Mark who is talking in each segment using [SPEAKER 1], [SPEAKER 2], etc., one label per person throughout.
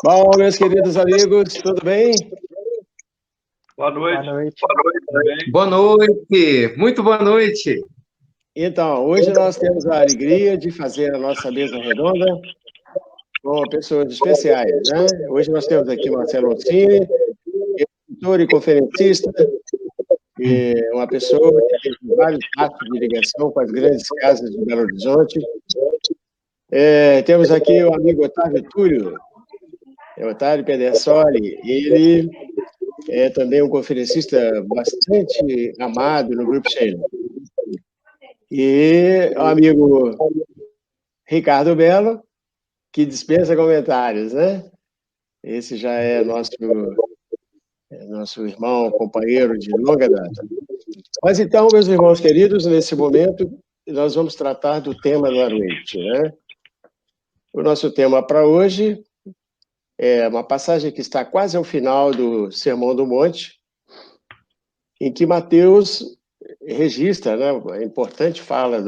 [SPEAKER 1] Bom, meus queridos amigos, tudo bem?
[SPEAKER 2] Boa noite.
[SPEAKER 3] Boa noite.
[SPEAKER 2] Tudo bem?
[SPEAKER 4] Boa noite, muito boa noite.
[SPEAKER 1] Então, hoje nós temos a alegria de fazer a nossa mesa redonda com pessoas especiais, né? Hoje nós temos aqui Marcelo Orsini, escritor e conferencista, e uma pessoa que tem vários atos de ligação com as grandes casas de Belo Horizonte. Temos aqui o amigo Otávio Túlio, Otávio Pedersoli, ele é também um conferencista bastante amado no Grupo Sheila. E o amigo Ricardo Belo, que dispensa comentários, né? Esse já é nosso irmão, companheiro de longa data. Mas então, meus irmãos queridos, nesse momento, nós vamos tratar do tema da noite, né? O nosso tema para hoje é uma passagem que está quase ao final do Sermão do Monte, em que Mateus registra, né, a importante fala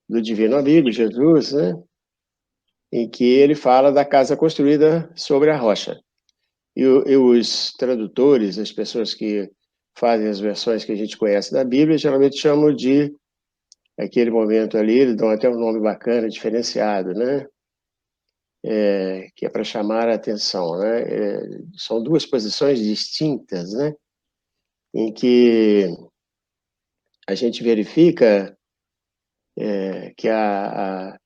[SPEAKER 1] do divino amigo, Jesus, né, em que ele fala da casa construída sobre a rocha. E os tradutores, as pessoas que fazem as versões que a gente conhece da Bíblia, geralmente chamam de aquele momento ali, eles dão até um nome bacana, diferenciado, né? Que é para chamar a atenção, né? São duas posições distintas, né? Em que a gente verifica que a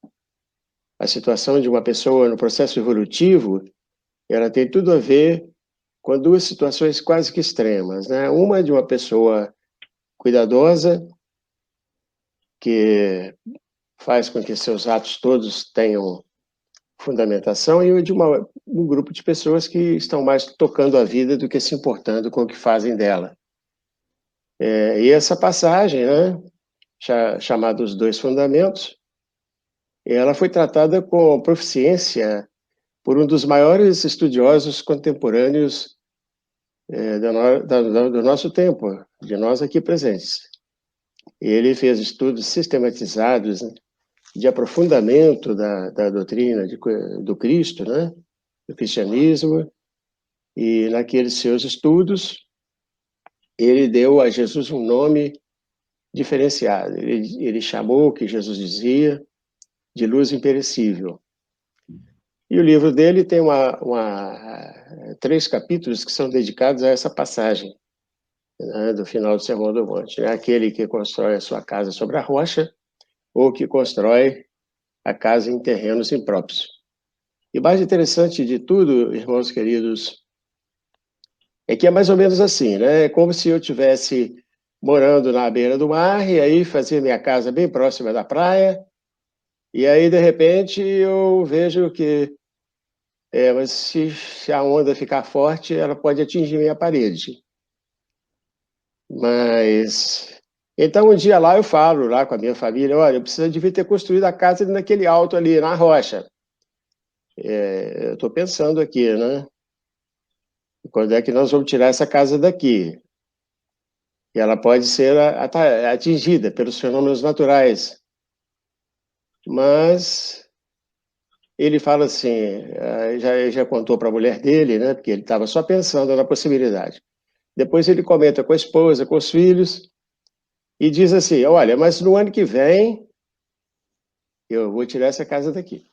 [SPEAKER 1] situação de uma pessoa no processo evolutivo, ela tem tudo a ver com duas situações quase que extremas, né? Uma é de uma pessoa cuidadosa, que faz com que seus atos todos tenham fundamentação, e de um grupo de pessoas que estão mais tocando a vida do que se importando com o que fazem dela. E essa passagem, né, chamada Os Dois Fundamentos, ela foi tratada com proficiência por um dos maiores estudiosos contemporâneos do nosso tempo, de nós aqui presentes. Ele fez estudos sistematizados, né, de aprofundamento da doutrina do Cristo, né, do cristianismo, e naqueles seus estudos ele deu a Jesus um nome diferenciado. Ele chamou o que Jesus dizia de luz imperecível. E o livro dele tem 3 capítulos que são dedicados a essa passagem, né, do final do Sermão do Monte. Aquele que constrói a sua casa sobre a rocha, ou que constrói a casa em terrenos impróprios. E mais interessante de tudo, irmãos queridos, é que é mais ou menos assim, né? É como se eu estivesse morando na beira do mar, e aí fazia minha casa bem próxima da praia, e aí, de repente, eu vejo que mas se a onda ficar forte, ela pode atingir minha parede. Mas então um dia lá eu falo lá com a minha família, olha, eu devia ter construído a casa naquele alto ali, na rocha. Eu estou pensando aqui, né? Quando é que nós vamos tirar essa casa daqui? E ela pode ser atingida pelos fenômenos naturais. Mas ele fala assim, já contou para a mulher dele, né? Porque ele estava só pensando na possibilidade. Depois ele comenta com a esposa, com os filhos, e diz assim, olha, mas no ano que vem eu vou tirar essa casa daqui.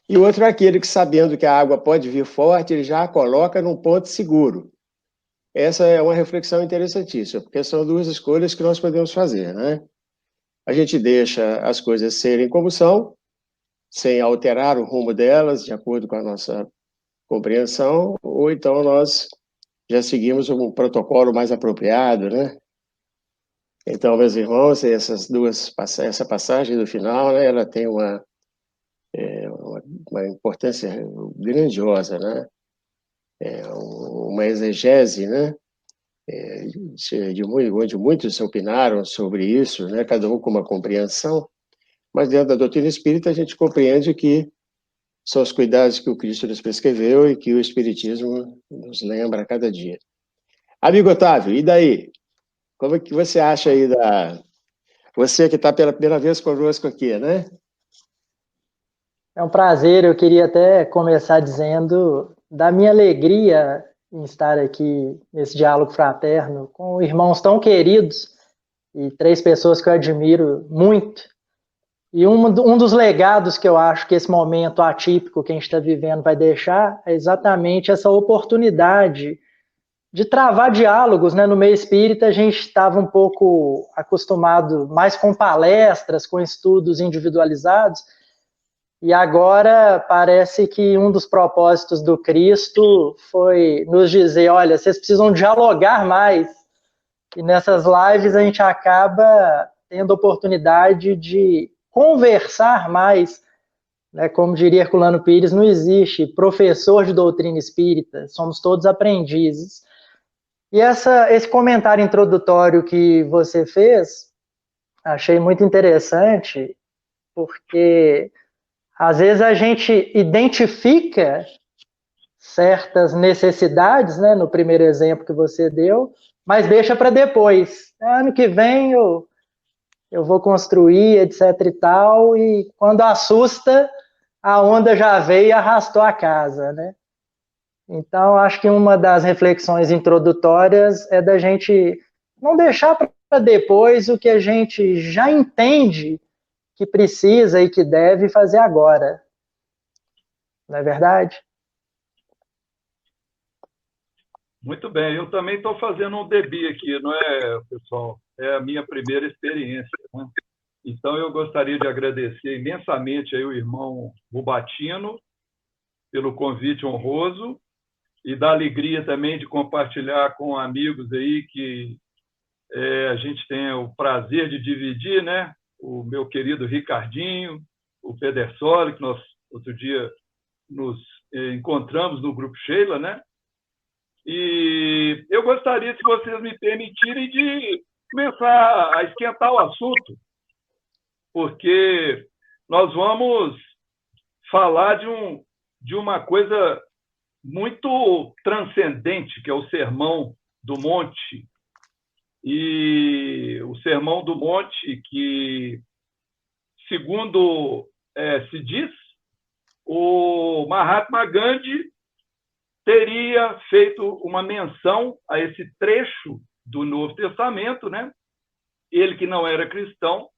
[SPEAKER 1] E o outro é aquele que, sabendo que a água pode vir forte, ele já a coloca num ponto seguro. Essa é uma reflexão interessantíssima, porque são duas escolhas que nós podemos fazer, né? A gente deixa as coisas serem como são, sem alterar o rumo delas, de acordo com a nossa compreensão, ou então nós já seguimos um protocolo mais apropriado, né? Então, meus irmãos, essa passagem do final, né, ela tem uma importância grandiosa, né? Uma exegese, né? Onde muitos opinaram sobre isso, né? Cada um com uma compreensão, mas dentro da doutrina espírita a gente compreende que são os cuidados que o Cristo nos prescreveu e que o Espiritismo nos lembra a cada dia. Amigo Otávio, e daí? Como é que você acha aí Você que está pela primeira vez conosco aqui, né?
[SPEAKER 3] É um prazer, eu queria até começar dizendo da minha alegria em estar aqui nesse diálogo fraterno com irmãos tão queridos e 3 pessoas que eu admiro muito. E um dos legados que eu acho que esse momento atípico que a gente está vivendo vai deixar é exatamente essa oportunidade de travar diálogos, né? No meio espírita a gente estava um pouco acostumado mais com palestras, com estudos individualizados, e agora parece que um dos propósitos do Cristo foi nos dizer, olha, vocês precisam dialogar mais. E nessas lives a gente acaba tendo oportunidade de conversar mais, né? Como diria Herculano Pires, não existe professor de doutrina espírita, somos todos aprendizes. E esse comentário introdutório que você fez, achei muito interessante, porque às vezes a gente identifica certas necessidades, né, no primeiro exemplo que você deu, mas deixa para depois. Ano que vem eu vou construir, etc e tal, e quando assusta, a onda já veio e arrastou a casa, né? Então, acho que uma das reflexões introdutórias é da gente não deixar para depois o que a gente já entende que precisa e que deve fazer agora. Não é verdade?
[SPEAKER 2] Muito bem, eu também estou fazendo um debut aqui, não é, pessoal? É a minha primeira experiência, né? Então, eu gostaria de agradecer imensamente aí o irmão Rubatino pelo convite honroso e da alegria também de compartilhar com amigos aí que a gente tem o prazer de dividir, né? O meu querido Ricardinho, o Pedersoli, que nós outro dia nos encontramos no Grupo Sheila, né? E eu gostaria, se vocês me permitirem, de começar a esquentar o assunto, porque nós vamos falar de uma coisa muito transcendente, que é o Sermão do Monte. E o Sermão do Monte, que, segundo se diz, o Mahatma Gandhi teria feito uma menção a esse trecho do Novo Testamento, né? Ele que não era cristão,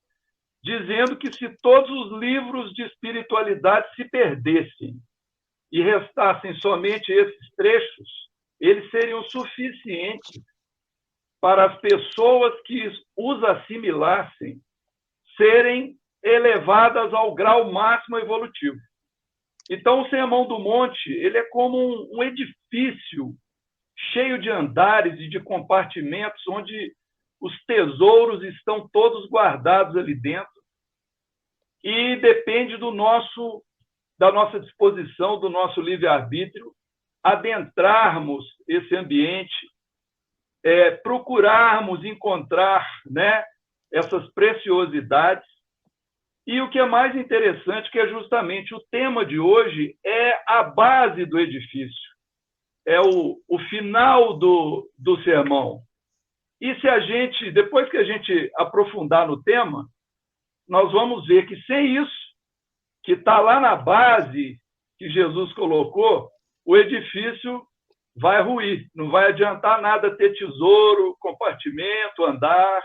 [SPEAKER 2] dizendo que se todos os livros de espiritualidade se perdessem e restassem somente esses trechos, eles seriam suficientes para as pessoas que os assimilassem serem elevadas ao grau máximo evolutivo. Então, o Sermão do Monte ele é como um edifício cheio de andares e de compartimentos onde os tesouros estão todos guardados ali dentro e depende da nossa disposição, do nosso livre-arbítrio, adentrarmos esse ambiente, procurarmos encontrar, né, essas preciosidades. E o que é mais interessante, que é justamente o tema de hoje, é a base do edifício, é o final do sermão. E se a gente, depois que a gente aprofundar no tema, nós vamos ver que sem isso, que está lá na base que Jesus colocou, o edifício vai ruir, não vai adiantar nada ter tesouro, compartimento, andar,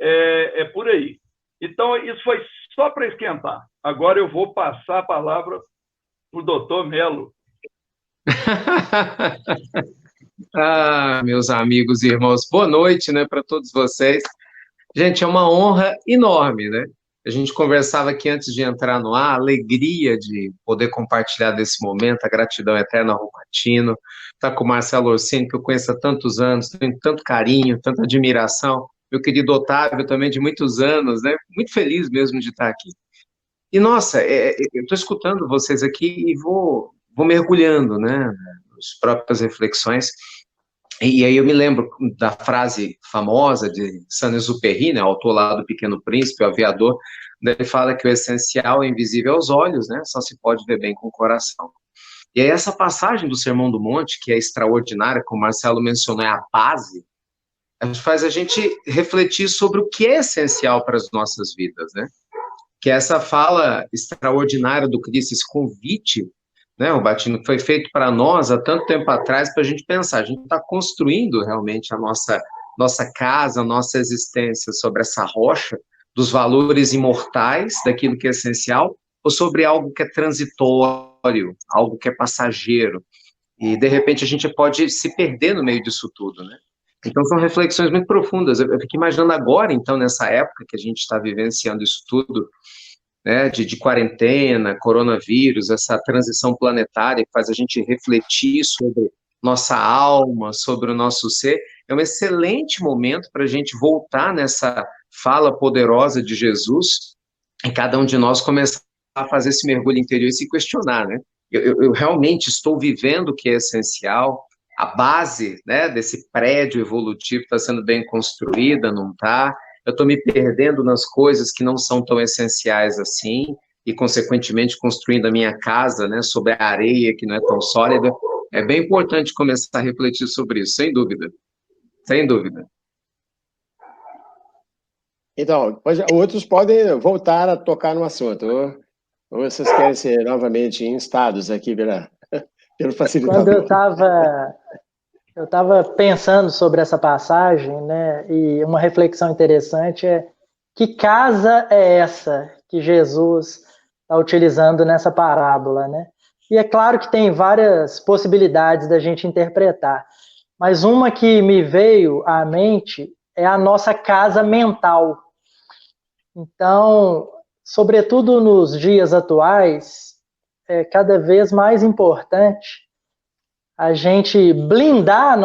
[SPEAKER 2] é por aí. Então, isso foi só para esquentar. Agora eu vou passar a palavra para o doutor Melo.
[SPEAKER 4] Meus amigos e irmãos, boa noite, né, para todos vocês. Gente, é uma honra enorme, né? A gente conversava aqui antes de entrar no ar, a alegria de poder compartilhar desse momento, a gratidão eterna ao Rubatino, estar com o Marcelo Orsini, que eu conheço há tantos anos, tenho tanto carinho, tanta admiração, meu querido Otávio também de muitos anos, né? Muito feliz mesmo de estar aqui. E, nossa, eu estou escutando vocês aqui e vou mergulhando, né, nas próprias reflexões. E aí eu me lembro da frase famosa de Saint-Exupéry, né, autor lá do Pequeno Príncipe, o aviador, onde ele fala que o essencial é invisível aos olhos, né, só se pode ver bem com o coração. E aí essa passagem do Sermão do Monte, que é extraordinária, como o Marcelo mencionou, é a base, faz a gente refletir sobre o que é essencial para as nossas vidas, né? que é essa fala extraordinária do Cristo, esse convite, né, o batismo que foi feito para nós há tanto tempo atrás, para a gente pensar, a gente está construindo realmente a nossa casa, a nossa existência sobre essa rocha dos valores imortais, daquilo que é essencial, ou sobre algo que é transitório, algo que é passageiro. E, de repente, a gente pode se perder no meio disso tudo, né? Então, são reflexões muito profundas. Eu fico imaginando agora, então, nessa época que a gente está vivenciando isso tudo, né, de quarentena, coronavírus, essa transição planetária que faz a gente refletir sobre nossa alma, sobre o nosso ser, é um excelente momento para a gente voltar nessa fala poderosa de Jesus e cada um de nós começar a fazer esse mergulho interior e se questionar, né? Eu realmente estou vivendo o que é essencial, a base, né, desse prédio evolutivo está sendo bem construída, não está? Eu estou me perdendo nas coisas que não são tão essenciais assim, e, consequentemente, construindo a minha casa, né, sobre a areia que não é tão sólida. É bem importante começar a refletir sobre isso, sem dúvida. Sem dúvida.
[SPEAKER 1] Então, outros podem voltar a tocar no assunto. Ou vocês querem ser novamente instados aqui pelo facilitador?
[SPEAKER 3] Quando eu estava pensando sobre essa passagem, né, e uma reflexão interessante é: que casa é essa que Jesus está utilizando nessa parábola, né? E é claro que tem várias possibilidades da gente interpretar, mas uma que me veio à mente é a nossa casa mental. Então, sobretudo nos dias atuais, é cada vez mais importante a gente blindar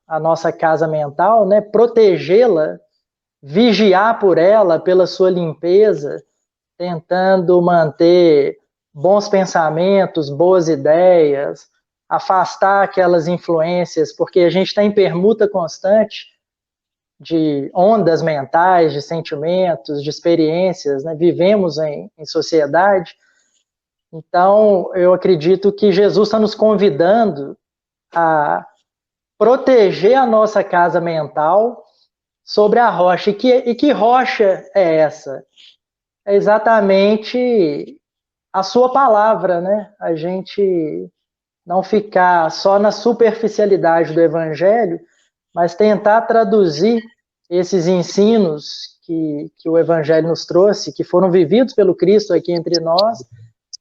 [SPEAKER 3] a nossa casa mental, né? Protegê-la, vigiar por ela, pela sua limpeza, tentando manter bons pensamentos, boas ideias, afastar aquelas influências, porque a gente está em permuta constante de ondas mentais, de sentimentos, de experiências, né? Vivemos em sociedade. Então, eu acredito que Jesus está nos convidando a proteger a nossa casa mental sobre a rocha. E que rocha é essa? É exatamente a sua palavra, né? A gente não ficar só na superficialidade do evangelho, mas tentar traduzir esses ensinos que o evangelho nos trouxe, que foram vividos pelo Cristo aqui entre nós,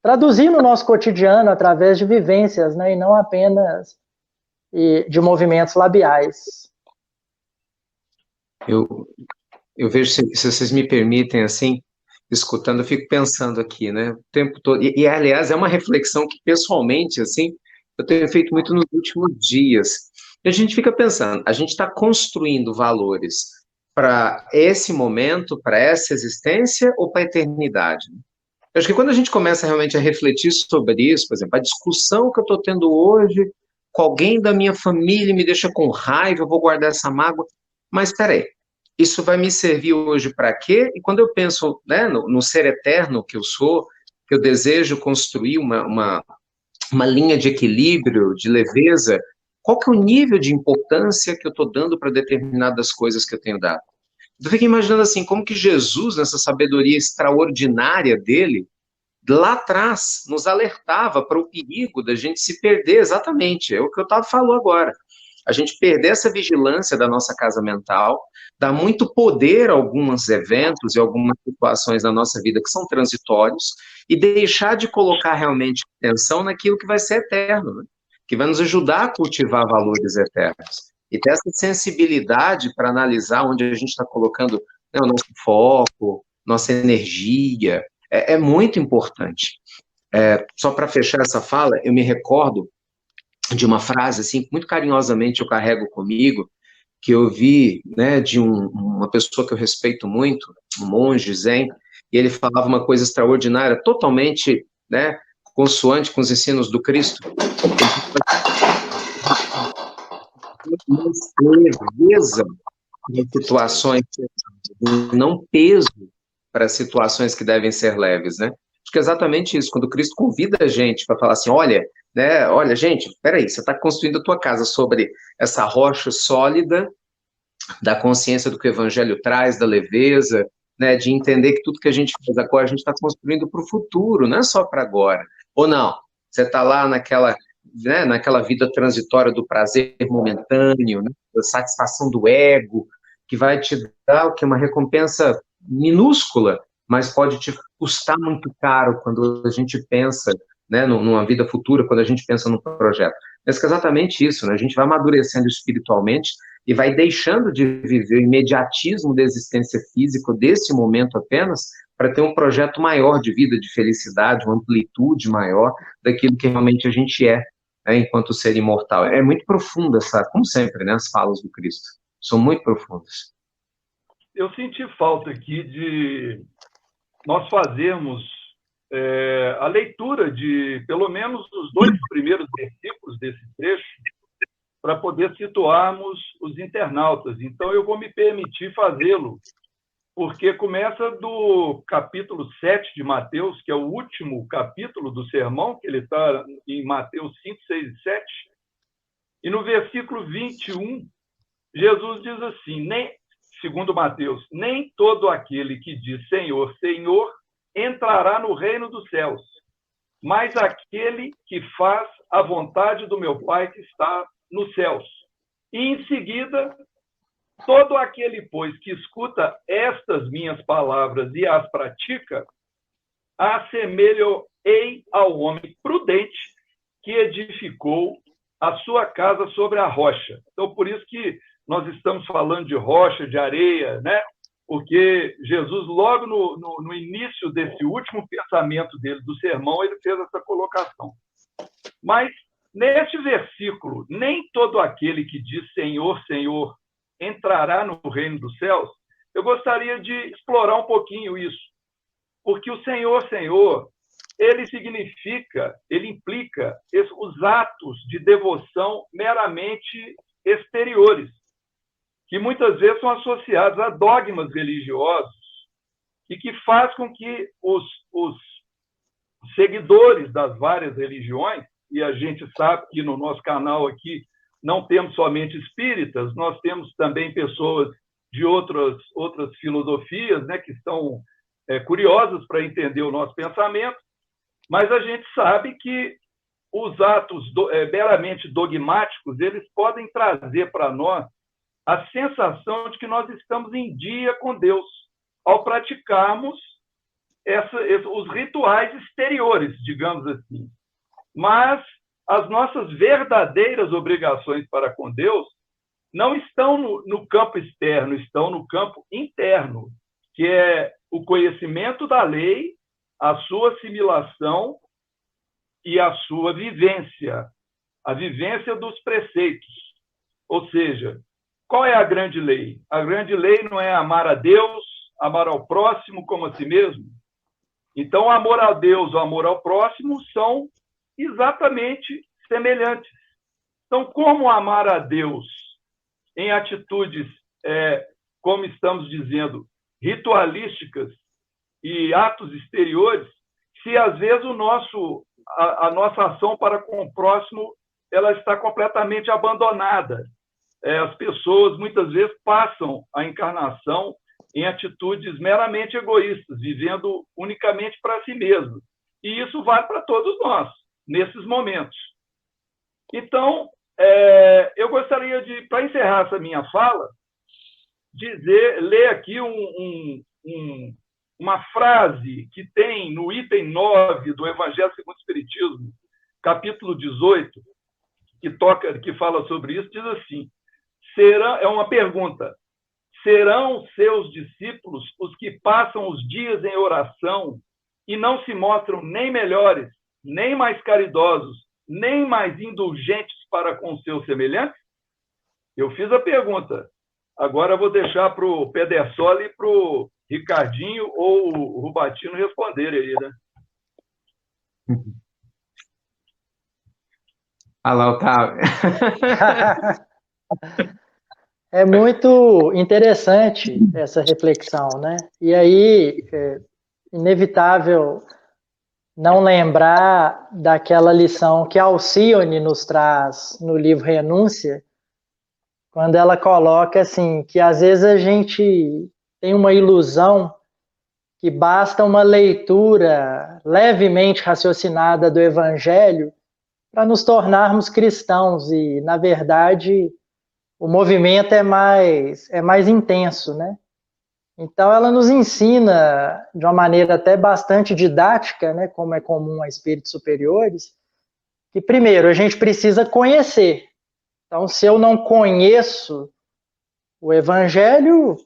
[SPEAKER 3] traduzir no nosso cotidiano através de vivências, né, e não apenas de movimentos labiais.
[SPEAKER 4] Eu vejo, se vocês me permitem, assim, escutando, eu fico pensando aqui, né, o tempo todo, aliás, é uma reflexão que, pessoalmente, assim, eu tenho feito muito nos últimos dias. E a gente fica pensando, a gente está construindo valores para esse momento, para essa existência ou para a eternidade? Eu acho que quando a gente começa realmente a refletir sobre isso, por exemplo, a discussão que eu estou tendo hoje com alguém da minha família me deixa com raiva, eu vou guardar essa mágoa, mas espera aí, isso vai me servir hoje para quê? E quando eu penso, né, no ser eterno que eu sou, que eu desejo construir uma linha de equilíbrio, de leveza, qual que é o nível de importância que eu estou dando para determinadas coisas que eu tenho dado? Eu fico imaginando assim, como que Jesus, nessa sabedoria extraordinária dele, lá atrás, nos alertava para o perigo da gente se perder, exatamente, é o que eu estava falando agora. A gente perder essa vigilância da nossa casa mental, dá muito poder a alguns eventos e algumas situações na nossa vida que são transitórios, e deixar de colocar realmente atenção naquilo que vai ser eterno, né? Que vai nos ajudar a cultivar valores eternos. E ter essa sensibilidade para analisar onde a gente está colocando, né, o nosso foco, nossa energia, é muito importante. Só para fechar essa fala, eu me recordo de uma frase, assim, muito carinhosamente eu carrego comigo, que eu vi, né, de uma pessoa que eu respeito muito, um monge zen, e ele falava uma coisa extraordinária, totalmente, né, consoante com os ensinos do Cristo. Leveza em situações, não peso para situações que devem ser leves, né? Acho que é exatamente isso, quando Cristo convida a gente para falar assim, olha, né, olha, gente, peraí, você está construindo a tua casa sobre essa rocha sólida da consciência do que o Evangelho traz, da leveza, né, de entender que tudo que a gente faz agora, a gente está construindo para o futuro, não é só para agora. Ou não, você está lá naquela, né, naquela vida transitória do prazer momentâneo, né, da satisfação do ego, que vai te dar o que uma recompensa minúscula, mas pode te custar muito caro quando a gente pensa, né, numa vida futura, quando a gente pensa num projeto. Mas que é exatamente isso, né? A gente vai amadurecendo espiritualmente e vai deixando de viver o imediatismo da existência física, desse momento apenas, para ter um projeto maior de vida, de felicidade, uma amplitude maior daquilo que realmente a gente é, né, enquanto ser imortal. É muito profunda essa, como sempre, né, as falas do Cristo. São muito profundas.
[SPEAKER 2] Eu senti falta aqui de nós fazermos a leitura de, pelo menos, os 2 primeiros versículos desse trecho, para poder situarmos os internautas. Então, eu vou me permitir fazê-lo, porque começa do capítulo 7 de Mateus, que é o último capítulo do sermão, que ele está em Mateus 5, 6 e 7, e no versículo 21, Jesus diz assim, segundo Mateus, nem todo aquele que diz Senhor, Senhor, entrará no reino dos céus, mas aquele que faz a vontade do meu Pai que está nos céus. E em seguida, todo aquele, pois, que escuta estas minhas palavras e as pratica, assemelho-ei ao homem prudente que edificou a sua casa sobre a rocha. Então, por isso que nós estamos falando de rocha, de areia, né? Porque Jesus, logo no início desse último pensamento dele, do sermão, ele fez essa colocação. Mas, neste versículo, nem todo aquele que diz Senhor, Senhor, entrará no reino dos céus, eu gostaria de explorar um pouquinho isso. Porque o Senhor, Senhor, ele implica os atos de devoção meramente exteriores, que muitas vezes são associados a dogmas religiosos e que faz com que os seguidores das várias religiões, e a gente sabe que no nosso canal aqui não temos somente espíritas, nós temos também pessoas de outras filosofias, né, que estão curiosas para entender o nosso pensamento, mas a gente sabe que os atos meramente dogmáticos, eles podem trazer para nós a sensação de que nós estamos em dia com Deus, ao praticarmos os rituais exteriores, digamos assim. Mas as nossas verdadeiras obrigações para com Deus não estão no campo externo, estão no campo interno, que é o conhecimento da lei, a sua assimilação e a sua vivência, a vivência dos preceitos. Ou seja, qual é a grande lei? A grande lei não é amar a Deus, amar ao próximo como a si mesmo? Então, o amor a Deus, o amor ao próximo são exatamente semelhantes. Então, como amar a Deus em atitudes, como estamos dizendo, ritualísticas e atos exteriores, se às vezes a nossa ação para com o próximo ela está completamente abandonada? As pessoas muitas vezes passam a encarnação em atitudes meramente egoístas, vivendo unicamente para si mesmo. E isso vale para todos nós, nesses momentos. Então, eu gostaria de, para encerrar essa minha fala, ler aqui uma frase que tem no item 9 do Evangelho segundo o Espiritismo, capítulo 18, que fala sobre isso, diz assim, é uma pergunta, serão seus discípulos os que passam os dias em oração e não se mostram nem melhores, nem mais caridosos, nem mais indulgentes para com seus semelhantes? Eu fiz a pergunta. Agora eu vou deixar para o Pedersoli e para o Ricardinho ou o Rubatino responderem aí, né?
[SPEAKER 4] Ah lá, Otávio.
[SPEAKER 3] É muito interessante essa reflexão, né? E aí, é inevitável não lembrar daquela lição que a Alcione nos traz no livro Renúncia, quando ela coloca assim, que às vezes a gente tem uma ilusão que basta uma leitura levemente raciocinada do Evangelho para nos tornarmos cristãos, e, na verdade, o movimento é mais intenso, né? Então, ela nos ensina, de uma maneira até bastante didática, né, como é comum a espíritos superiores, que, primeiro, a gente precisa conhecer. Então, se eu não conheço o Evangelho,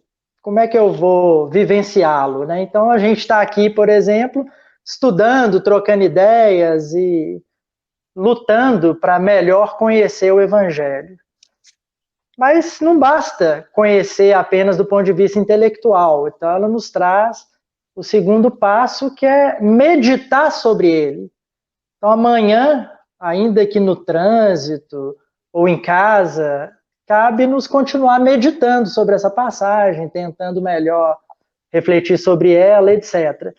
[SPEAKER 3] como é que eu vou vivenciá-lo, né? Então, a gente está aqui, por exemplo, estudando, trocando ideias e lutando para melhor conhecer o Evangelho. Mas não basta conhecer apenas do ponto de vista intelectual. Então, ela nos traz o segundo passo, que é meditar sobre ele. Então, amanhã, ainda que no trânsito ou em casa, cabe-nos continuar meditando sobre essa passagem, tentando melhor refletir sobre ela, etc.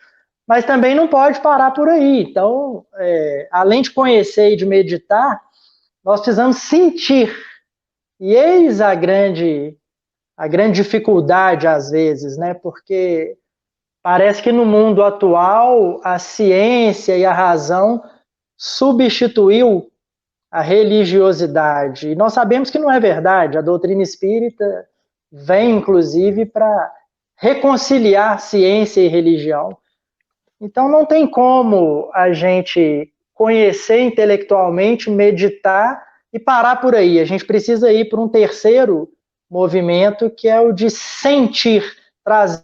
[SPEAKER 3] Mas também não pode parar por aí. Então, além de conhecer e de meditar, nós precisamos sentir. E eis a grande dificuldade, às vezes, né? Porque parece que no mundo atual a ciência e a razão substituiu a religiosidade. E nós sabemos que não é verdade. A doutrina espírita vem, inclusive, para reconciliar ciência e religião. Então, não tem como a gente conhecer intelectualmente, meditar e parar por aí. A gente precisa ir para um terceiro movimento, que é o de sentir, trazer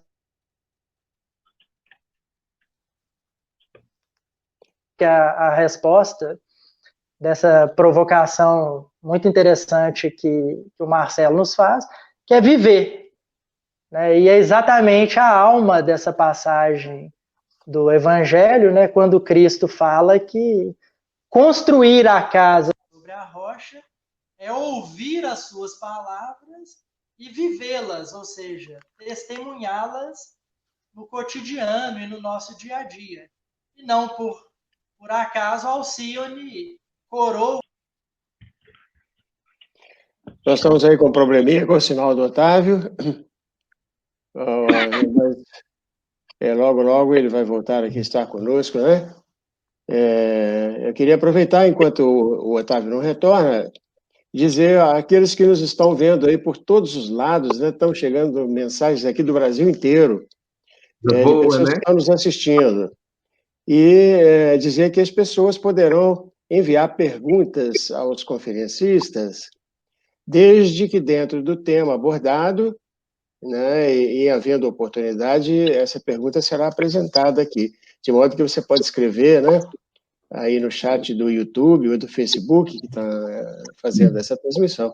[SPEAKER 3] a resposta dessa provocação muito interessante que o Marcelo nos faz, que é viver. Né? E é exatamente a alma dessa passagem do Evangelho, né? Quando Cristo fala que construir a casa sobre a rocha é ouvir as suas palavras e vivê-las, ou seja, testemunhá-las no cotidiano e no nosso dia a dia. E não por acaso Alcione corou.
[SPEAKER 1] Nós estamos aí com um probleminha com o sinal do Otávio. Logo, logo ele vai voltar aqui estar conosco, né? Eu queria aproveitar, enquanto o Otávio não retorna, dizer àqueles que nos estão vendo aí por todos os lados, né? Estão chegando mensagens aqui do Brasil inteiro, de pessoas, né, que estão nos assistindo. E dizer que as pessoas poderão enviar perguntas aos conferencistas, desde que dentro do tema abordado, né, e havendo oportunidade, essa pergunta será apresentada aqui, de modo que você pode escrever, né, aí no chat do YouTube ou do Facebook, que está fazendo essa transmissão.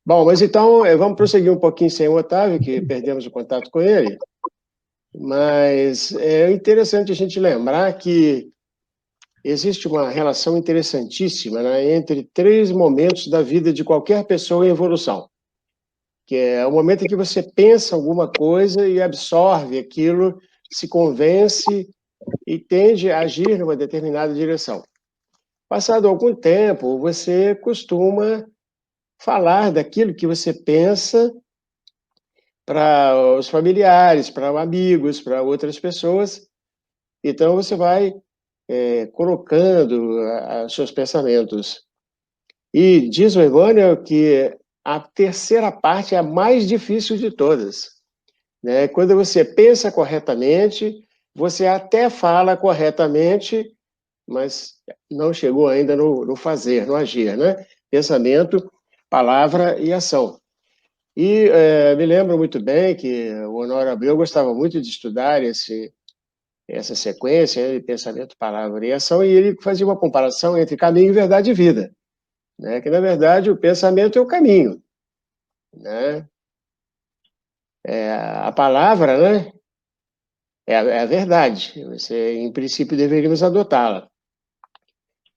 [SPEAKER 1] Bom, mas então, vamos prosseguir um pouquinho sem o Otávio, que perdemos o contato com ele, mas é interessante a gente lembrar que existe uma relação interessantíssima, né, entre 3 momentos da vida de qualquer pessoa em evolução, que é o momento em que você pensa alguma coisa e absorve aquilo, se convence e tende a agir numa determinada direção. Passado algum tempo, você costuma falar daquilo que você pensa para os familiares, para amigos, para outras pessoas. Então, você vai colocando os seus pensamentos. E diz o Emmanuel que a terceira parte é a mais difícil de todas. Né? Quando você pensa corretamente, você até fala corretamente, mas não chegou ainda no fazer, no agir, né? Pensamento, palavra e ação. E me lembro muito bem que o Honório Abreu gostava muito de estudar essa sequência de pensamento, palavra e ação, e ele fazia uma comparação entre caminho, verdade e vida. Né? Que, na verdade, o pensamento é o caminho. Né? A palavra, né? É a verdade. Você, em princípio, deveríamos adotá-la.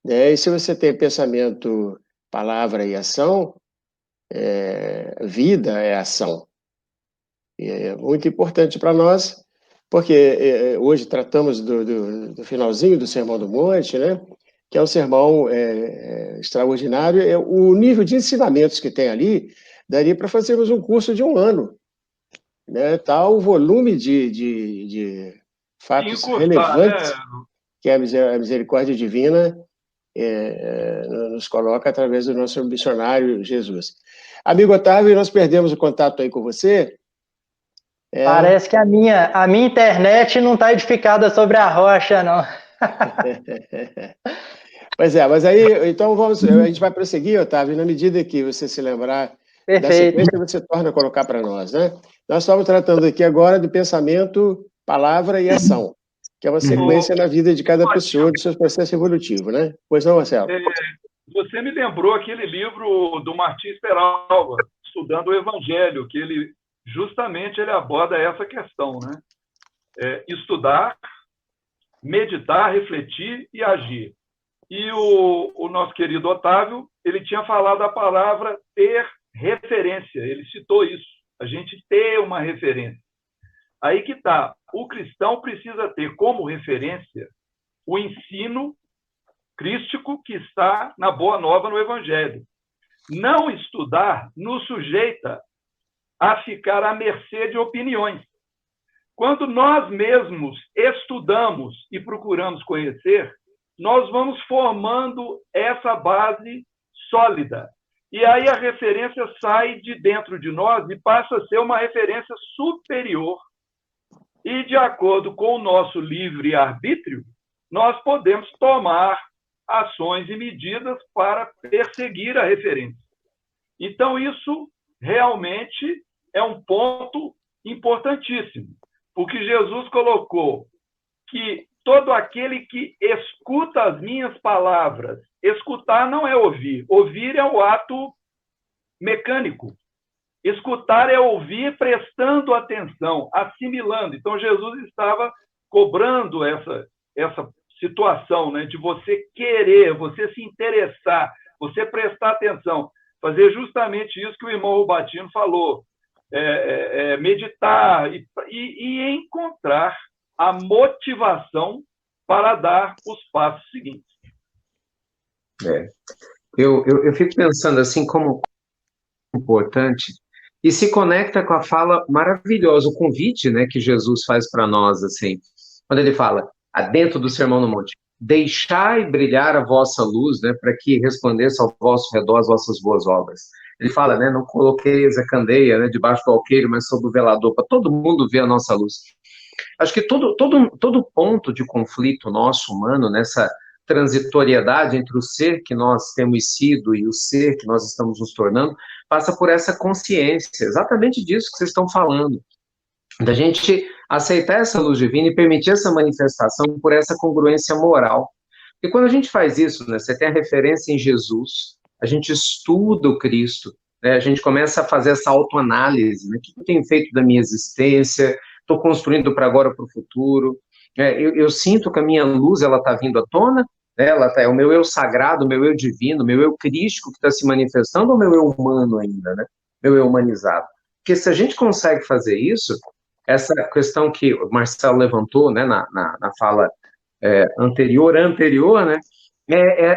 [SPEAKER 1] E se você tem pensamento, palavra e ação, vida é ação. E é muito importante para nós, porque hoje tratamos do finalzinho do Sermão do Monte, né? Que é um sermão extraordinário. O nível de ensinamentos que tem ali daria para fazermos um curso de 1 ano. né, tal volume de fatos relevantes que a misericórdia divina nos coloca através do nosso missionário Jesus. Amigo Otávio, nós perdemos o contato aí com você.
[SPEAKER 3] Parece que a minha internet não está edificada sobre a rocha, não.
[SPEAKER 1] Pois é, mas aí, então a gente vai prosseguir, Otávio, na medida que você se lembrar da sequência, você torna a colocar para nós, né? Nós estamos tratando aqui agora do pensamento, palavra e ação, que é uma sequência na vida de cada pessoa, do seu processo evolutivo, né? Pois não, Marcelo?
[SPEAKER 2] Você me lembrou aquele livro do Martins Peralva, Estudando o Evangelho, que ele justamente aborda essa questão, né? Estudar, meditar, refletir e agir. E o nosso querido Otávio, ele tinha falado a palavra ter referência, ele citou isso, a gente ter uma referência. Aí que está, o cristão precisa ter como referência o ensino crístico que está na Boa Nova, no Evangelho. Não estudar nos sujeita a ficar à mercê de opiniões. Quando nós mesmos estudamos e procuramos conhecer, nós vamos formando essa base sólida. E aí a referência sai de dentro de nós e passa a ser uma referência superior. E, de acordo com o nosso livre-arbítrio, nós podemos tomar ações e medidas para perseguir a referência. Então, isso realmente é um ponto importantíssimo, porque Jesus colocou que todo aquele que escuta as minhas palavras, escutar não é ouvir, ouvir é o ato mecânico. Escutar é ouvir prestando atenção, assimilando. Então, Jesus estava cobrando essa situação, né, de você querer, você se interessar, você prestar atenção, fazer justamente isso que o irmão Rubatino falou, meditar e encontrar a motivação para dar os passos seguintes.
[SPEAKER 4] Eu fico pensando assim como importante, e se conecta com a fala maravilhosa, o convite, né, que Jesus faz para nós, assim, quando ele fala, dentro do Sermão no Monte, deixai brilhar a vossa luz, né, para que resplandeça ao vosso redor as vossas boas obras. Ele fala, né, não coloqueis a candeia, né, debaixo do alqueire, mas sob o velador, para todo mundo ver a nossa luz. Acho que todo ponto de conflito nosso, humano, nessa transitoriedade entre o ser que nós temos sido e o ser que nós estamos nos tornando, passa por essa consciência, exatamente disso que vocês estão falando, da gente aceitar essa luz divina e permitir essa manifestação por essa congruência moral. E quando a gente faz isso, né, você tem a referência em Jesus, a gente estuda o Cristo, né, a gente começa a fazer essa autoanálise, né, o que eu tenho feito da minha existência, estou construindo para agora, para o futuro, eu sinto que a minha luz está vindo à tona, é o meu eu sagrado, o meu eu divino, o meu eu crístico que está se manifestando, ou o meu eu humano ainda, né? Meu eu humanizado. Porque se a gente consegue fazer isso, essa questão que o Marcelo levantou, né, na fala anterior, né,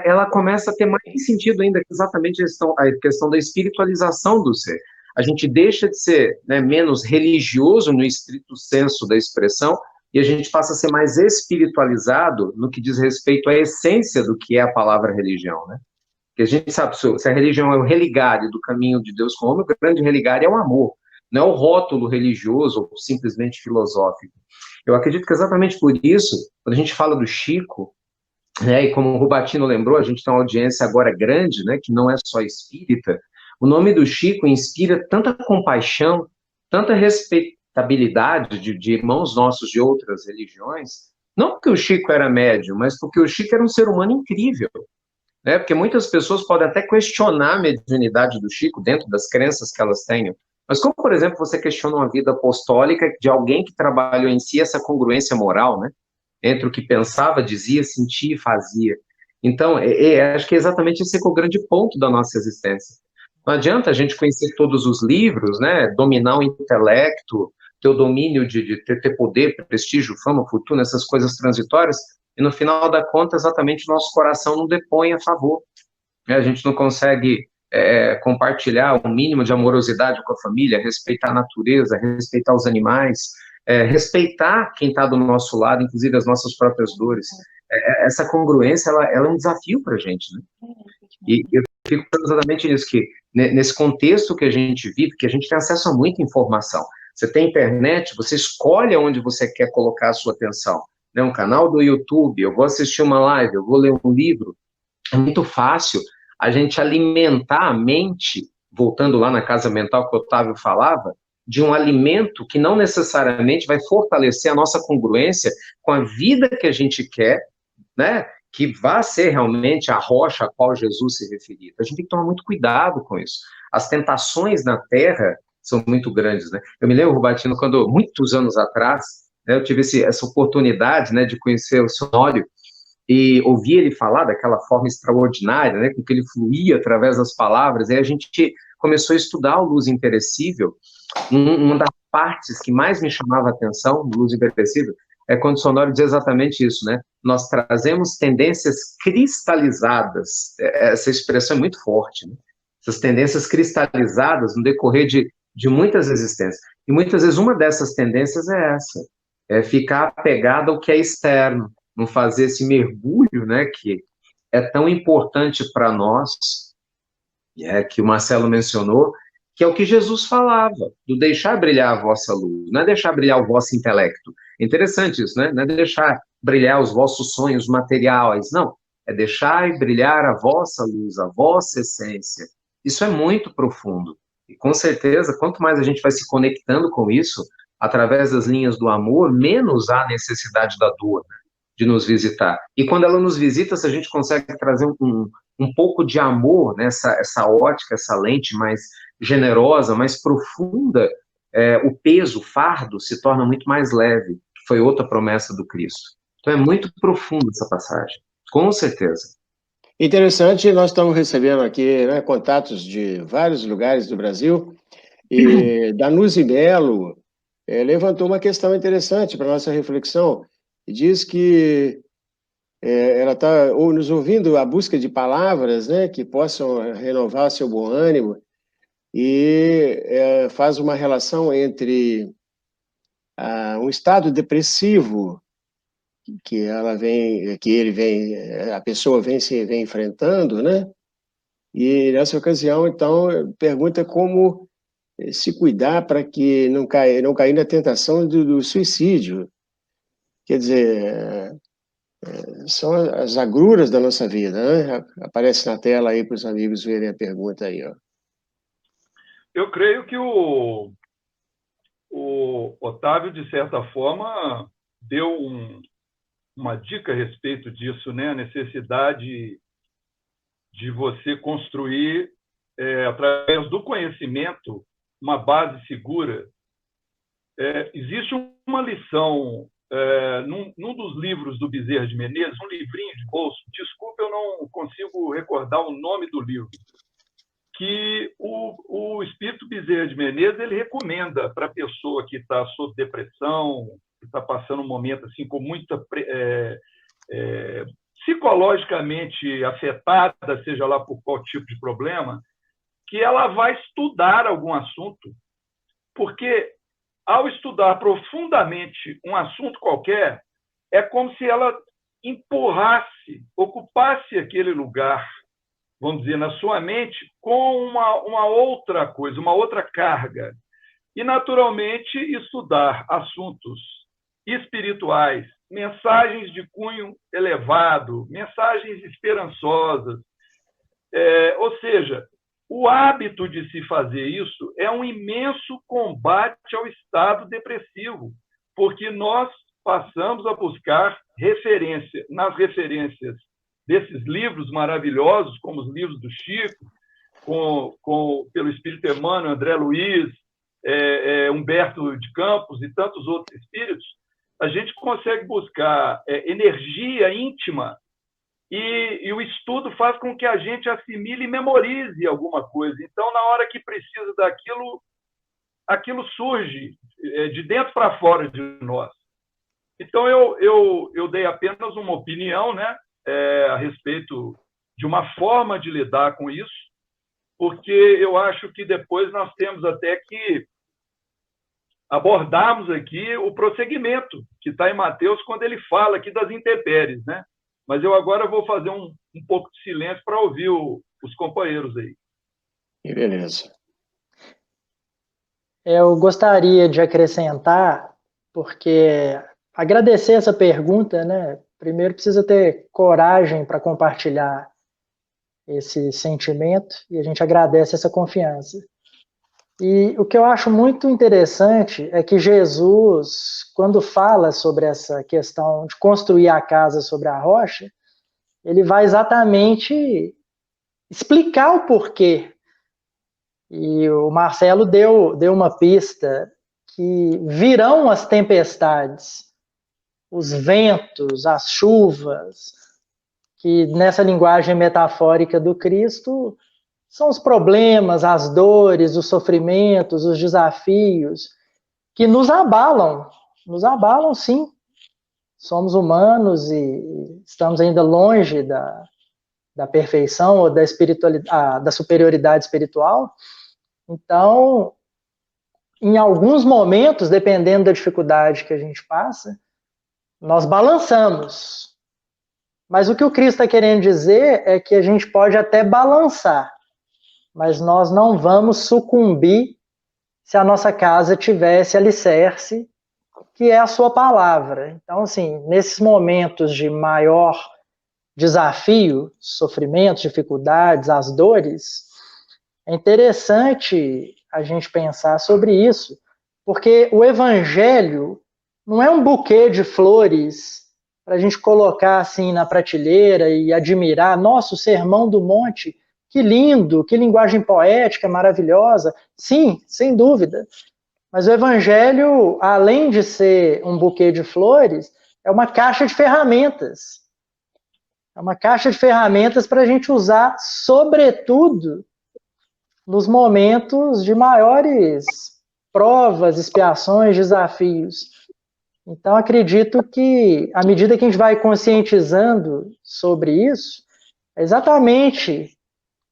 [SPEAKER 4] ela começa a ter mais sentido ainda, exatamente a questão da espiritualização do ser. A gente deixa de ser, né, menos religioso no estrito senso da expressão, e a gente passa a ser mais espiritualizado no que diz respeito à essência do que é a palavra religião, né? Porque a gente sabe, se a religião é o religário do caminho de Deus com o homem, o grande religário é o amor, não é o rótulo religioso ou simplesmente filosófico. Eu acredito que exatamente por isso, quando a gente fala do Chico, né, e como o Rubatino lembrou, a gente tem uma audiência agora grande, né, que não é só espírita, o nome do Chico inspira tanta compaixão, tanta respeitabilidade de irmãos nossos de outras religiões, não porque o Chico era médium, mas porque o Chico era um ser humano incrível, né? Porque muitas pessoas podem até questionar a mediunidade do Chico dentro das crenças que elas tenham, mas como, por exemplo, você questiona uma vida apostólica de alguém que trabalhou em si essa congruência moral, né? Entre o que pensava, dizia, sentia e fazia. Então, acho que é exatamente esse que é o grande ponto da nossa existência. Não adianta a gente conhecer todos os livros, né, dominar o intelecto, ter o domínio de ter poder, prestígio, fama, fortuna, essas coisas transitórias, e no final da conta, exatamente, o nosso coração não depõe a favor. A gente não consegue compartilhar o mínimo de amorosidade com a família, respeitar a natureza, respeitar os animais, respeitar quem está do nosso lado, inclusive as nossas próprias dores. Essa congruência, ela é um desafio para a gente, né? E eu fico exatamente nisso, que nesse contexto que a gente vive, que a gente tem acesso a muita informação. Você tem internet, você escolhe onde você quer colocar a sua atenção. Né? Um canal do YouTube, eu vou assistir uma live, eu vou ler um livro. É muito fácil a gente alimentar a mente, voltando lá na casa mental que o Otávio falava, de um alimento que não necessariamente vai fortalecer a nossa congruência com a vida que a gente quer, né? Que vai ser realmente a rocha a qual Jesus se referia. A gente tem que tomar muito cuidado com isso. As tentações na Terra são muito grandes, né? Eu me lembro, Rubatino, quando, muitos anos atrás, né, eu tive essa oportunidade, né, de conhecer o seu Honório e ouvir ele falar daquela forma extraordinária, né, com que ele fluía através das palavras, e a gente começou a estudar o Luz Imperecível. Uma das partes que mais me chamava a atenção no Luz Imperecível é quando o Sonório diz exatamente isso, né? Nós trazemos tendências cristalizadas. Essa expressão é muito forte, né? Essas tendências cristalizadas no decorrer de muitas existências. E muitas vezes uma dessas tendências é essa, é ficar apegado ao que é externo, não fazer esse mergulho, né, que é tão importante para nós, que o Marcelo mencionou, que é o que Jesus falava, do deixar brilhar a vossa luz, não é deixar brilhar o vosso intelecto. É interessante isso, né? Não é deixar brilhar os vossos sonhos materiais, não. É deixar brilhar a vossa luz, a vossa essência. Isso é muito profundo. E com certeza, quanto mais a gente vai se conectando com isso, através das linhas do amor, menos há necessidade da dor, né, de nos visitar. E quando ela nos visita, se a gente consegue trazer um pouco de amor, né, essa ótica, essa lente mais generosa, mais profunda, o peso, o fardo, se torna muito mais leve, que foi outra promessa do Cristo. Então é muito profunda essa passagem, com certeza.
[SPEAKER 1] Interessante, nós estamos recebendo aqui, né, contatos de vários lugares do Brasil, e Danuzi Melo levantou uma questão interessante para a nossa reflexão, e diz que ela está nos ouvindo à busca de palavras, né, que possam renovar seu bom ânimo, e faz uma relação entre um estado depressivo que a pessoa vem enfrentando, né? E nessa ocasião, então, pergunta como se cuidar para que não cair na tentação do suicídio. Quer dizer, são as agruras da nossa vida, né? Aparece na tela aí para os amigos verem a pergunta aí, ó.
[SPEAKER 2] Eu creio que o Otávio, de certa forma, deu uma dica a respeito disso, né? A necessidade de você construir, através do conhecimento, uma base segura. Existe uma lição num dos livros do Bezerra de Menezes, um livrinho de bolso, desculpa, eu não consigo recordar o nome do livro, que o Espírito Bezerra de Menezes ele recomenda para a pessoa que está sob depressão, que está passando um momento assim com muita psicologicamente afetada, seja lá por qual tipo de problema, que ela vai estudar algum assunto, porque ao estudar profundamente um assunto qualquer, é como se ela ocupasse aquele lugar, vamos dizer, na sua mente, com uma outra coisa, uma outra carga. E, naturalmente, estudar assuntos espirituais, mensagens de cunho elevado, mensagens esperançosas. Ou seja, o hábito de se fazer isso é um imenso combate ao estado depressivo, porque nós passamos a buscar referência nas referências desses livros maravilhosos, como os livros do Chico, pelo Espírito Emmanuel, André Luiz, Humberto de Campos e tantos outros espíritos, a gente consegue buscar energia íntima e o estudo faz com que a gente assimile e memorize alguma coisa. Então, na hora que precisa daquilo, aquilo surge de dentro para fora de nós. Então, eu dei apenas uma opinião, né, a respeito de uma forma de lidar com isso, porque eu acho que depois nós temos até que abordarmos aqui o prosseguimento que está em Mateus, quando ele fala aqui das intempéries, né? Mas eu agora vou fazer um pouco de silêncio para ouvir os companheiros aí.
[SPEAKER 1] Beleza.
[SPEAKER 3] Eu gostaria de acrescentar, porque agradecer essa pergunta, né? Primeiro precisa ter coragem para compartilhar esse sentimento, e a gente agradece essa confiança. E o que eu acho muito interessante é que Jesus, quando fala sobre essa questão de construir a casa sobre a rocha, ele vai exatamente explicar o porquê. E o Marcelo deu uma pista que virão as tempestades, os ventos, as chuvas, que nessa linguagem metafórica do Cristo são os problemas, as dores, os sofrimentos, os desafios que nos abalam sim. Somos humanos e estamos ainda longe da perfeição ou da superioridade espiritual. Então, em alguns momentos, dependendo da dificuldade que a gente passa, nós balançamos. Mas o que o Cristo está querendo dizer é que a gente pode até balançar, mas nós não vamos sucumbir se a nossa casa tivesse alicerce, que é a sua palavra. Então, assim, nesses momentos de maior desafio, sofrimentos, dificuldades, as dores, é interessante a gente pensar sobre isso, porque o Evangelho não é um buquê de flores para a gente colocar assim na prateleira e admirar, nossa, o Sermão do Monte, que lindo, que linguagem poética, maravilhosa. Sim, sem dúvida. Mas o Evangelho, além de ser um buquê de flores, é uma caixa de ferramentas. É uma caixa de ferramentas para a gente usar, sobretudo, nos momentos de maiores provas, expiações, desafios. Então, acredito que, à medida que a gente vai conscientizando sobre isso, é exatamente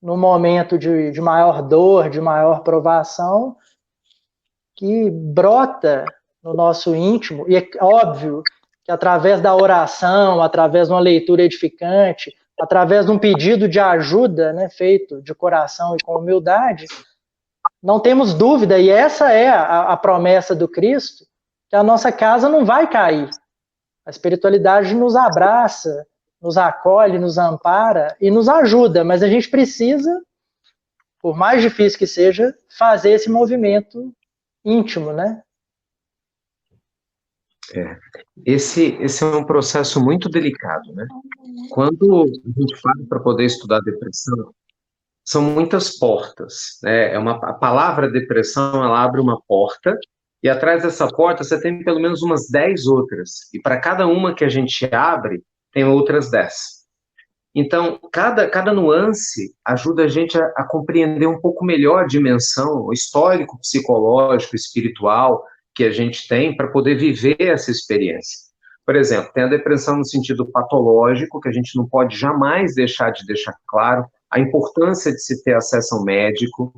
[SPEAKER 3] no momento de maior dor, de maior provação, que brota no nosso íntimo, e é óbvio que através da oração, através de uma leitura edificante, através de um pedido de ajuda, né, feito de coração e com humildade, não temos dúvida, e essa é a promessa do Cristo, que a nossa casa não vai cair. A espiritualidade nos abraça, nos acolhe, nos ampara e nos ajuda, mas a gente precisa, por mais difícil que seja, fazer esse movimento íntimo, né?
[SPEAKER 4] Esse é um processo muito delicado, né? Quando a gente para poder estudar depressão, são muitas portas, né? A palavra depressão, ela abre uma porta, e atrás dessa porta você tem pelo menos umas 10 outras, e para cada uma que a gente abre, tem outras 10. Então, cada nuance ajuda a gente a compreender um pouco melhor a dimensão, o histórico, psicológico, espiritual que a gente tem para poder viver essa experiência. Por exemplo, tem a depressão no sentido patológico, que a gente não pode jamais deixar claro, a importância de se ter acesso a um médico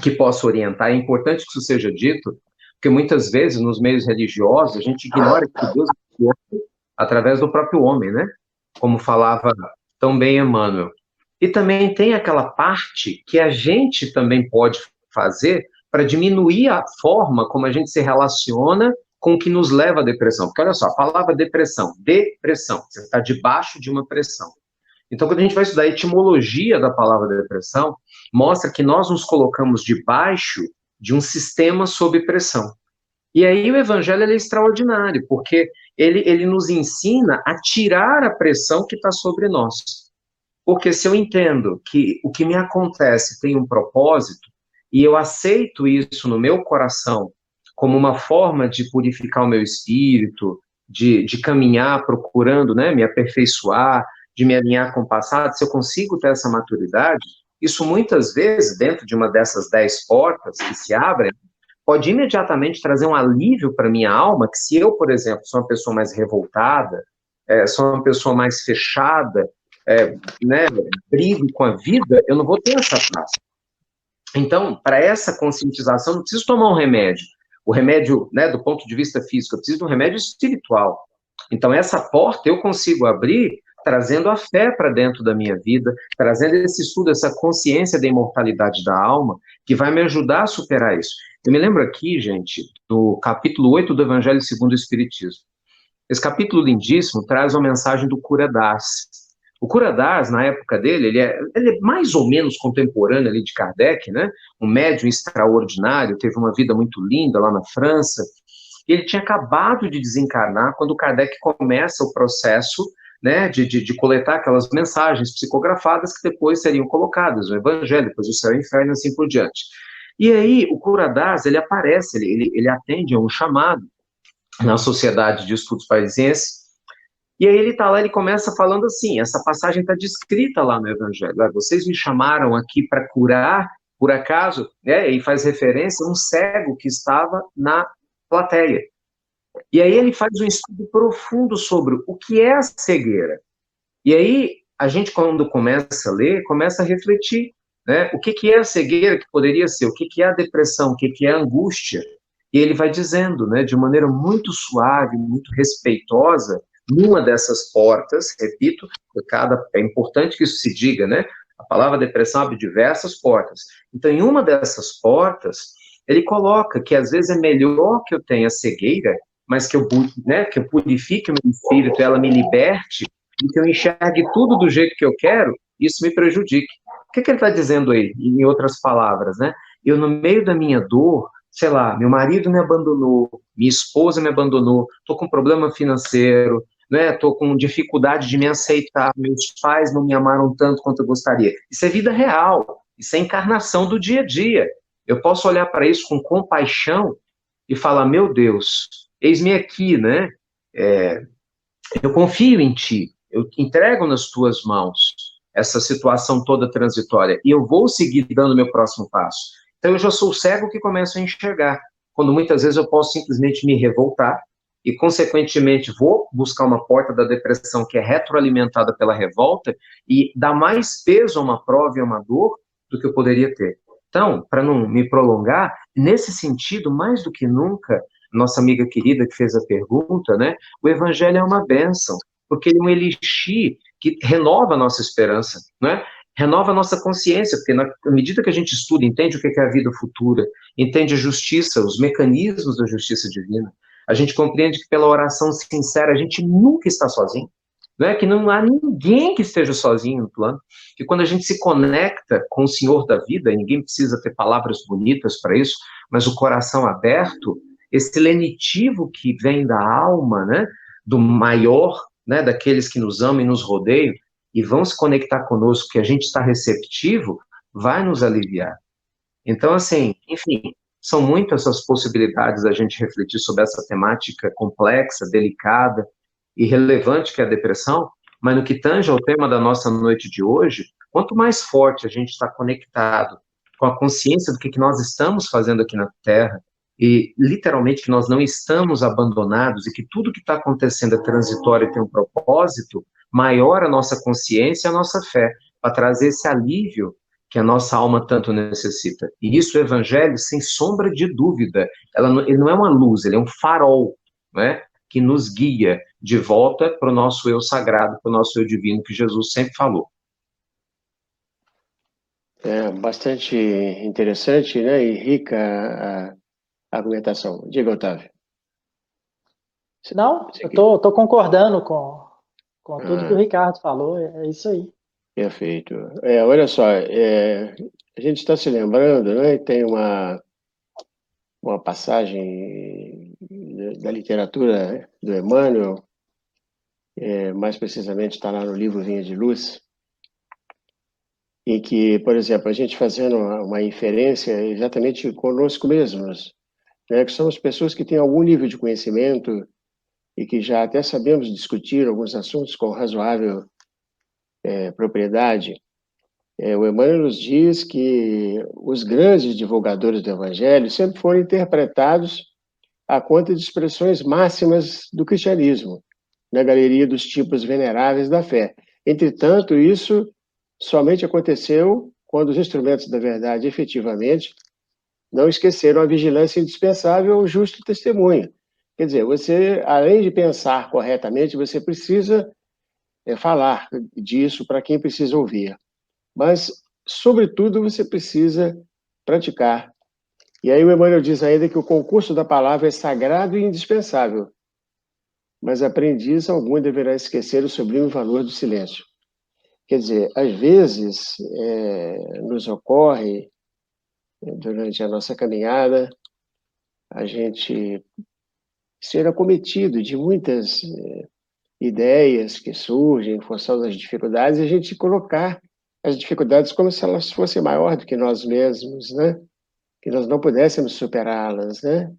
[SPEAKER 4] que possa orientar. É importante que isso seja dito, porque muitas vezes nos meios religiosos a gente ignora que Deus criou através do próprio homem, né? Como falava tão bem Emmanuel. E também tem aquela parte que a gente também pode fazer para diminuir a forma como a gente se relaciona com o que nos leva à depressão. Porque olha só, a palavra depressão, você está debaixo de uma pressão. Então, quando a gente vai estudar a etimologia da palavra depressão, mostra que nós nos colocamos debaixo de um sistema sob pressão. E aí o evangelho é extraordinário, porque ele nos ensina a tirar a pressão que está sobre nós. Porque se eu entendo que o que me acontece tem um propósito, e eu aceito isso no meu coração como uma forma de purificar o meu espírito, de caminhar procurando, né, me aperfeiçoar, de me alinhar com o passado, se eu consigo ter essa maturidade, isso muitas vezes, dentro de uma dessas 10 portas que se abrem, pode imediatamente trazer um alívio para a minha alma, que se eu, por exemplo, sou uma pessoa mais revoltada, sou uma pessoa mais fechada, né, brigo com a vida, eu não vou ter essa paz. Então, para essa conscientização, não preciso tomar um remédio. O remédio, né, do ponto de vista físico, eu preciso de um remédio espiritual. Então, essa porta eu consigo abrir trazendo a fé para dentro da minha vida, trazendo esse estudo, essa consciência da imortalidade da alma, que vai me ajudar a superar isso. Eu me lembro aqui, gente, do capítulo 8 do Evangelho segundo o Espiritismo. Esse capítulo lindíssimo traz uma mensagem do Cura Das. O Cura Das, na época dele, ele é mais ou menos contemporâneo ali de Kardec, né? Um médium extraordinário, teve uma vida muito linda lá na França. Ele tinha acabado de desencarnar quando Kardec começa o processo, né, de coletar aquelas mensagens psicografadas que depois seriam colocadas no Evangelho, depois o céu e o inferno e assim por diante. E aí o Cura Das, ele aparece, ele atende a um chamado na Sociedade de Estudos Parisienses, e aí ele está lá, ele começa falando assim, essa passagem está descrita lá no Evangelho, vocês me chamaram aqui para curar, por acaso, né, e faz referência a um cego que estava na plateia. E aí ele faz um estudo profundo sobre o que é a cegueira. E aí a gente, quando começa a ler, começa a refletir, né, o que é a cegueira que poderia ser, o que é a depressão, o que é a angústia. E ele vai dizendo, né, de maneira muito suave, muito respeitosa, numa dessas portas, repito, é importante que isso se diga, né? A palavra depressão abre diversas portas. Então, em uma dessas portas, ele coloca que às vezes é melhor que eu tenha cegueira, mas que eu, né, que eu purifique o meu espírito, ela me liberte, e que eu enxergue tudo do jeito que eu quero, isso me prejudique. O que ele está dizendo aí, em outras palavras, né? Eu, no meio da minha dor, sei lá, meu marido me abandonou, minha esposa me abandonou, estou com problema financeiro, né? Estou com dificuldade de me aceitar, meus pais não me amaram tanto quanto eu gostaria. Isso é vida real, isso é encarnação do dia a dia. Eu posso olhar para isso com compaixão e falar, meu Deus, eis-me aqui, né? Eu confio em ti, eu entrego nas tuas mãos essa situação toda transitória e eu vou seguir dando meu próximo passo. Então eu já sou cego que começo a enxergar, quando muitas vezes eu posso simplesmente me revoltar e, consequentemente, vou buscar uma porta da depressão que é retroalimentada pela revolta e dá mais peso a uma prova e a uma dor do que eu poderia ter. Então, para não me prolongar, nesse sentido, mais do que nunca, nossa amiga querida que fez a pergunta, né, o Evangelho é uma bênção, porque ele é um elixir que renova a nossa esperança, né? Renova a nossa consciência, porque na medida que a gente estuda, entende o que é a vida futura, entende a justiça, os mecanismos da justiça divina, a gente compreende que pela oração sincera a gente nunca está sozinho, né? Que não há ninguém que esteja sozinho no plano, que quando a gente se conecta com o Senhor da vida, e ninguém precisa ter palavras bonitas para isso, mas o coração aberto, esse lenitivo que vem da alma, né? Do maior, né? Daqueles que nos amam e nos rodeiam, e vão se conectar conosco, que a gente está receptivo, vai nos aliviar. Então, assim, enfim, são muitas as possibilidades da gente refletir sobre essa temática complexa, delicada e relevante que é a depressão, mas no que tange ao tema da nossa noite de hoje, quanto mais forte a gente está conectado com a consciência do que nós estamos fazendo aqui na Terra, e literalmente que nós não estamos abandonados e que tudo que está acontecendo é transitório e tem um propósito, maior a nossa consciência e a nossa fé, para trazer esse alívio que a nossa alma tanto necessita. E isso, o Evangelho, sem sombra de dúvida, ele não é uma luz, ele é um farol, né, que nos guia de volta para o nosso eu sagrado, para o nosso eu divino, que Jesus sempre falou.
[SPEAKER 1] É bastante interessante, né, e rica a argumentação. Diga, Otávio.
[SPEAKER 3] Não, eu tô concordando com tudo que o Ricardo falou, é isso aí.
[SPEAKER 1] Perfeito. Olha só, a gente está se lembrando, né, tem uma passagem da literatura do Emmanuel, mais precisamente está lá no livro Vinha de Luz, em que, por exemplo, a gente fazendo uma inferência exatamente conosco mesmos, né, que somos pessoas que têm algum nível de conhecimento e que já até sabemos discutir alguns assuntos com razoável propriedade. O Emmanuel nos diz que os grandes divulgadores do Evangelho sempre foram interpretados à conta de expressões máximas do cristianismo, na galeria dos tipos veneráveis da fé. Entretanto, isso somente aconteceu quando os instrumentos da verdade, efetivamente, não esqueceram a vigilância indispensável ao justo testemunho. Quer dizer, você, além de pensar corretamente, você precisa falar disso para quem precisa ouvir. Mas, sobretudo, você precisa praticar. E aí o Emmanuel diz ainda que o concurso da palavra é sagrado e indispensável, mas aprendiz algum deverá esquecer o sublime valor do silêncio. Quer dizer, às vezes nos ocorre, durante a nossa caminhada, a gente ser acometido de muitas ideias que surgem em função das dificuldades e a gente colocar as dificuldades como se elas fossem maior do que nós mesmos, né? Que nós não pudéssemos superá-las, né?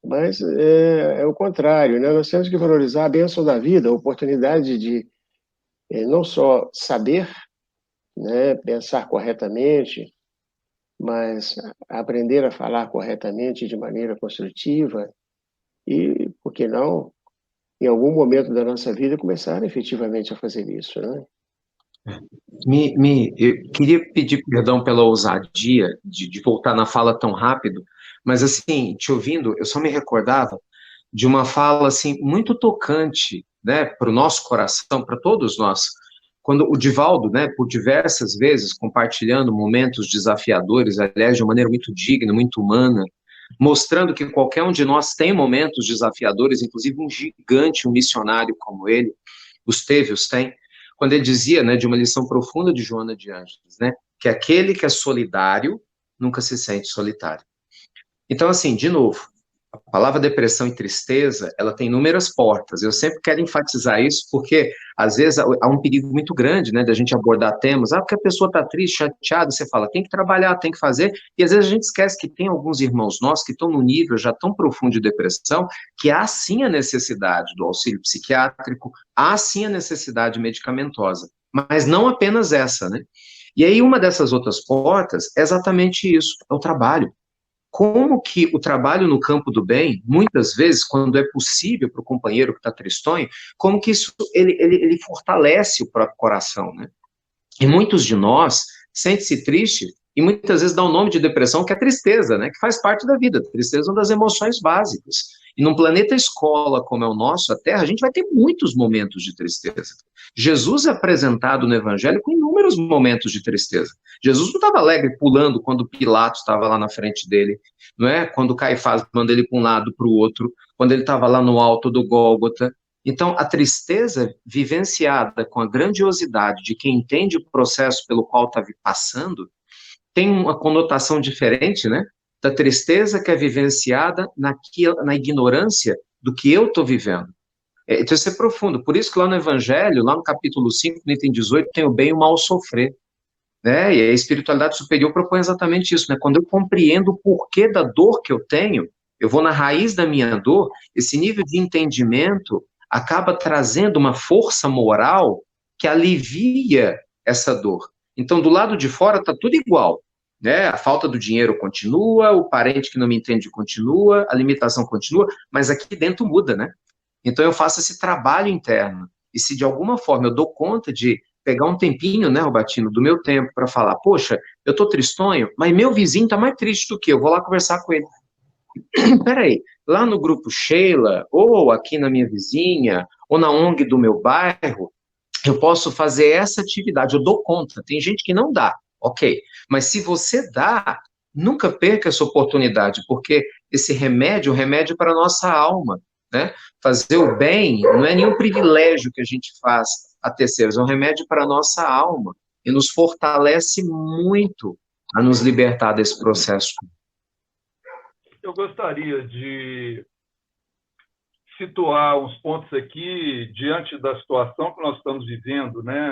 [SPEAKER 1] Mas é o contrário, né? Nós temos que valorizar a bênção da vida, a oportunidade de não só saber, né, pensar corretamente, mas aprender a falar corretamente de maneira construtiva e, por que não, em algum momento da nossa vida, começar efetivamente a fazer isso, né?
[SPEAKER 4] Eu queria pedir perdão pela ousadia de voltar na fala tão rápido, mas assim, te ouvindo, eu só me recordava de uma fala assim muito tocante, né, para o nosso coração, para todos nós, quando o Divaldo, né, por diversas vezes compartilhando momentos desafiadores, aliás, de uma maneira muito digna, muito humana, mostrando que qualquer um de nós tem momentos desafiadores, inclusive um gigante, um missionário como ele, os teve, os tem, quando ele dizia, né, de uma lição profunda de Joana de Ângeles, né, que aquele que é solidário nunca se sente solitário. Então, assim, de novo, a palavra depressão e tristeza, ela tem inúmeras portas. Eu sempre quero enfatizar isso porque, às vezes, há um perigo muito grande, né, da gente abordar temas. Porque a pessoa está triste, chateada, você fala, tem que trabalhar, tem que fazer. E, às vezes, a gente esquece que tem alguns irmãos nossos que estão num nível já tão profundo de depressão que há, sim, a necessidade do auxílio psiquiátrico, há, sim, a necessidade medicamentosa. Mas não apenas essa, né? E aí, uma dessas outras portas é exatamente isso, é o trabalho. Como que o trabalho no campo do bem, muitas vezes, quando é possível para o companheiro que está tristonho, como que isso ele fortalece o próprio coração, né? E muitos de nós sentem-se triste e muitas vezes dá o nome de depressão, que é tristeza, né? Que faz parte da vida. Tristeza é uma das emoções básicas. E num planeta escola como é o nosso, a Terra, a gente vai ter muitos momentos de tristeza. Jesus é apresentado no Evangelho com inúmeros momentos de tristeza. Jesus não estava alegre pulando quando Pilatos estava lá na frente dele, não é? Quando Caifás manda ele para um lado, para o outro, quando ele estava lá no alto do Gólgota. Então, a tristeza vivenciada com a grandiosidade de quem entende o processo pelo qual está passando, tem uma conotação diferente, né? Da tristeza que é vivenciada na ignorância do que eu estou vivendo. Então, isso é profundo. Por isso que lá no Evangelho, lá no capítulo 5, no item 18, tem o bem e o mal sofrer. Né? E a espiritualidade superior propõe exatamente isso. Né? Quando eu compreendo o porquê da dor que eu tenho, eu vou na raiz da minha dor, esse nível de entendimento acaba trazendo uma força moral que alivia essa dor. Então, do lado de fora está tudo igual. Né? A falta do dinheiro continua, o parente que não me entende continua, a limitação continua, mas aqui dentro muda, né? Então, eu faço esse trabalho interno. E se de alguma forma eu dou conta de pegar um tempinho, né, Robertino, do meu tempo para falar, poxa, eu tô tristonho, mas meu vizinho tá mais triste do que eu vou lá conversar com ele. Peraí, lá no grupo Sheila, ou aqui na minha vizinha, ou na ONG do meu bairro, eu posso fazer essa atividade, eu dou conta. Tem gente que não dá, ok. Mas se você dá, nunca perca essa oportunidade, porque esse remédio é um remédio para a nossa alma, né? Fazer o bem não é nenhum privilégio que a gente faz a terceiros, é um remédio para a nossa alma e nos fortalece muito a nos libertar desse processo.
[SPEAKER 2] Eu gostaria de situar uns pontos aqui diante da situação que nós estamos vivendo, né?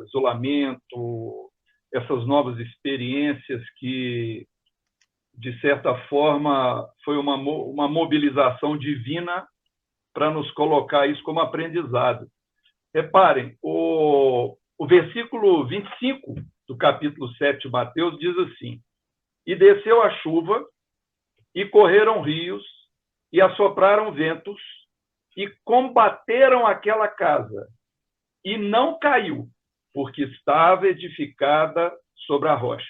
[SPEAKER 2] Isolamento, essas novas experiências que, de certa forma, foi uma mobilização divina para nos colocar isso como aprendizado. Reparem, o versículo 25 do capítulo 7 de Mateus diz assim: e desceu a chuva, e correram rios, e assopraram ventos, e combateram aquela casa, e não caiu, porque estava edificada sobre a rocha.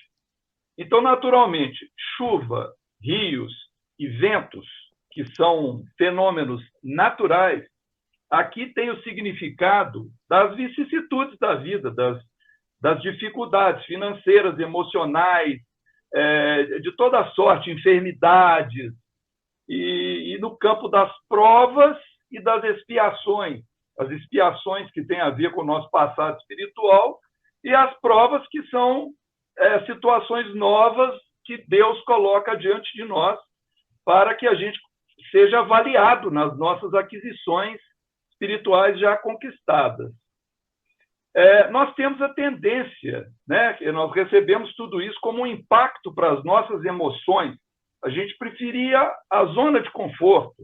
[SPEAKER 2] Então, naturalmente, chuva, rios e ventos, que são fenômenos naturais, aqui tem o significado das vicissitudes da vida, das dificuldades financeiras, emocionais, de toda sorte, enfermidades, e no campo das provas e das expiações. As expiações que têm a ver com o nosso passado espiritual e as provas que são situações novas que Deus coloca diante de nós para que a gente seja avaliado nas nossas aquisições espirituais já conquistadas. Nós temos a tendência, né, que nós recebemos tudo isso como um impacto para as nossas emoções. A gente preferia a zona de conforto.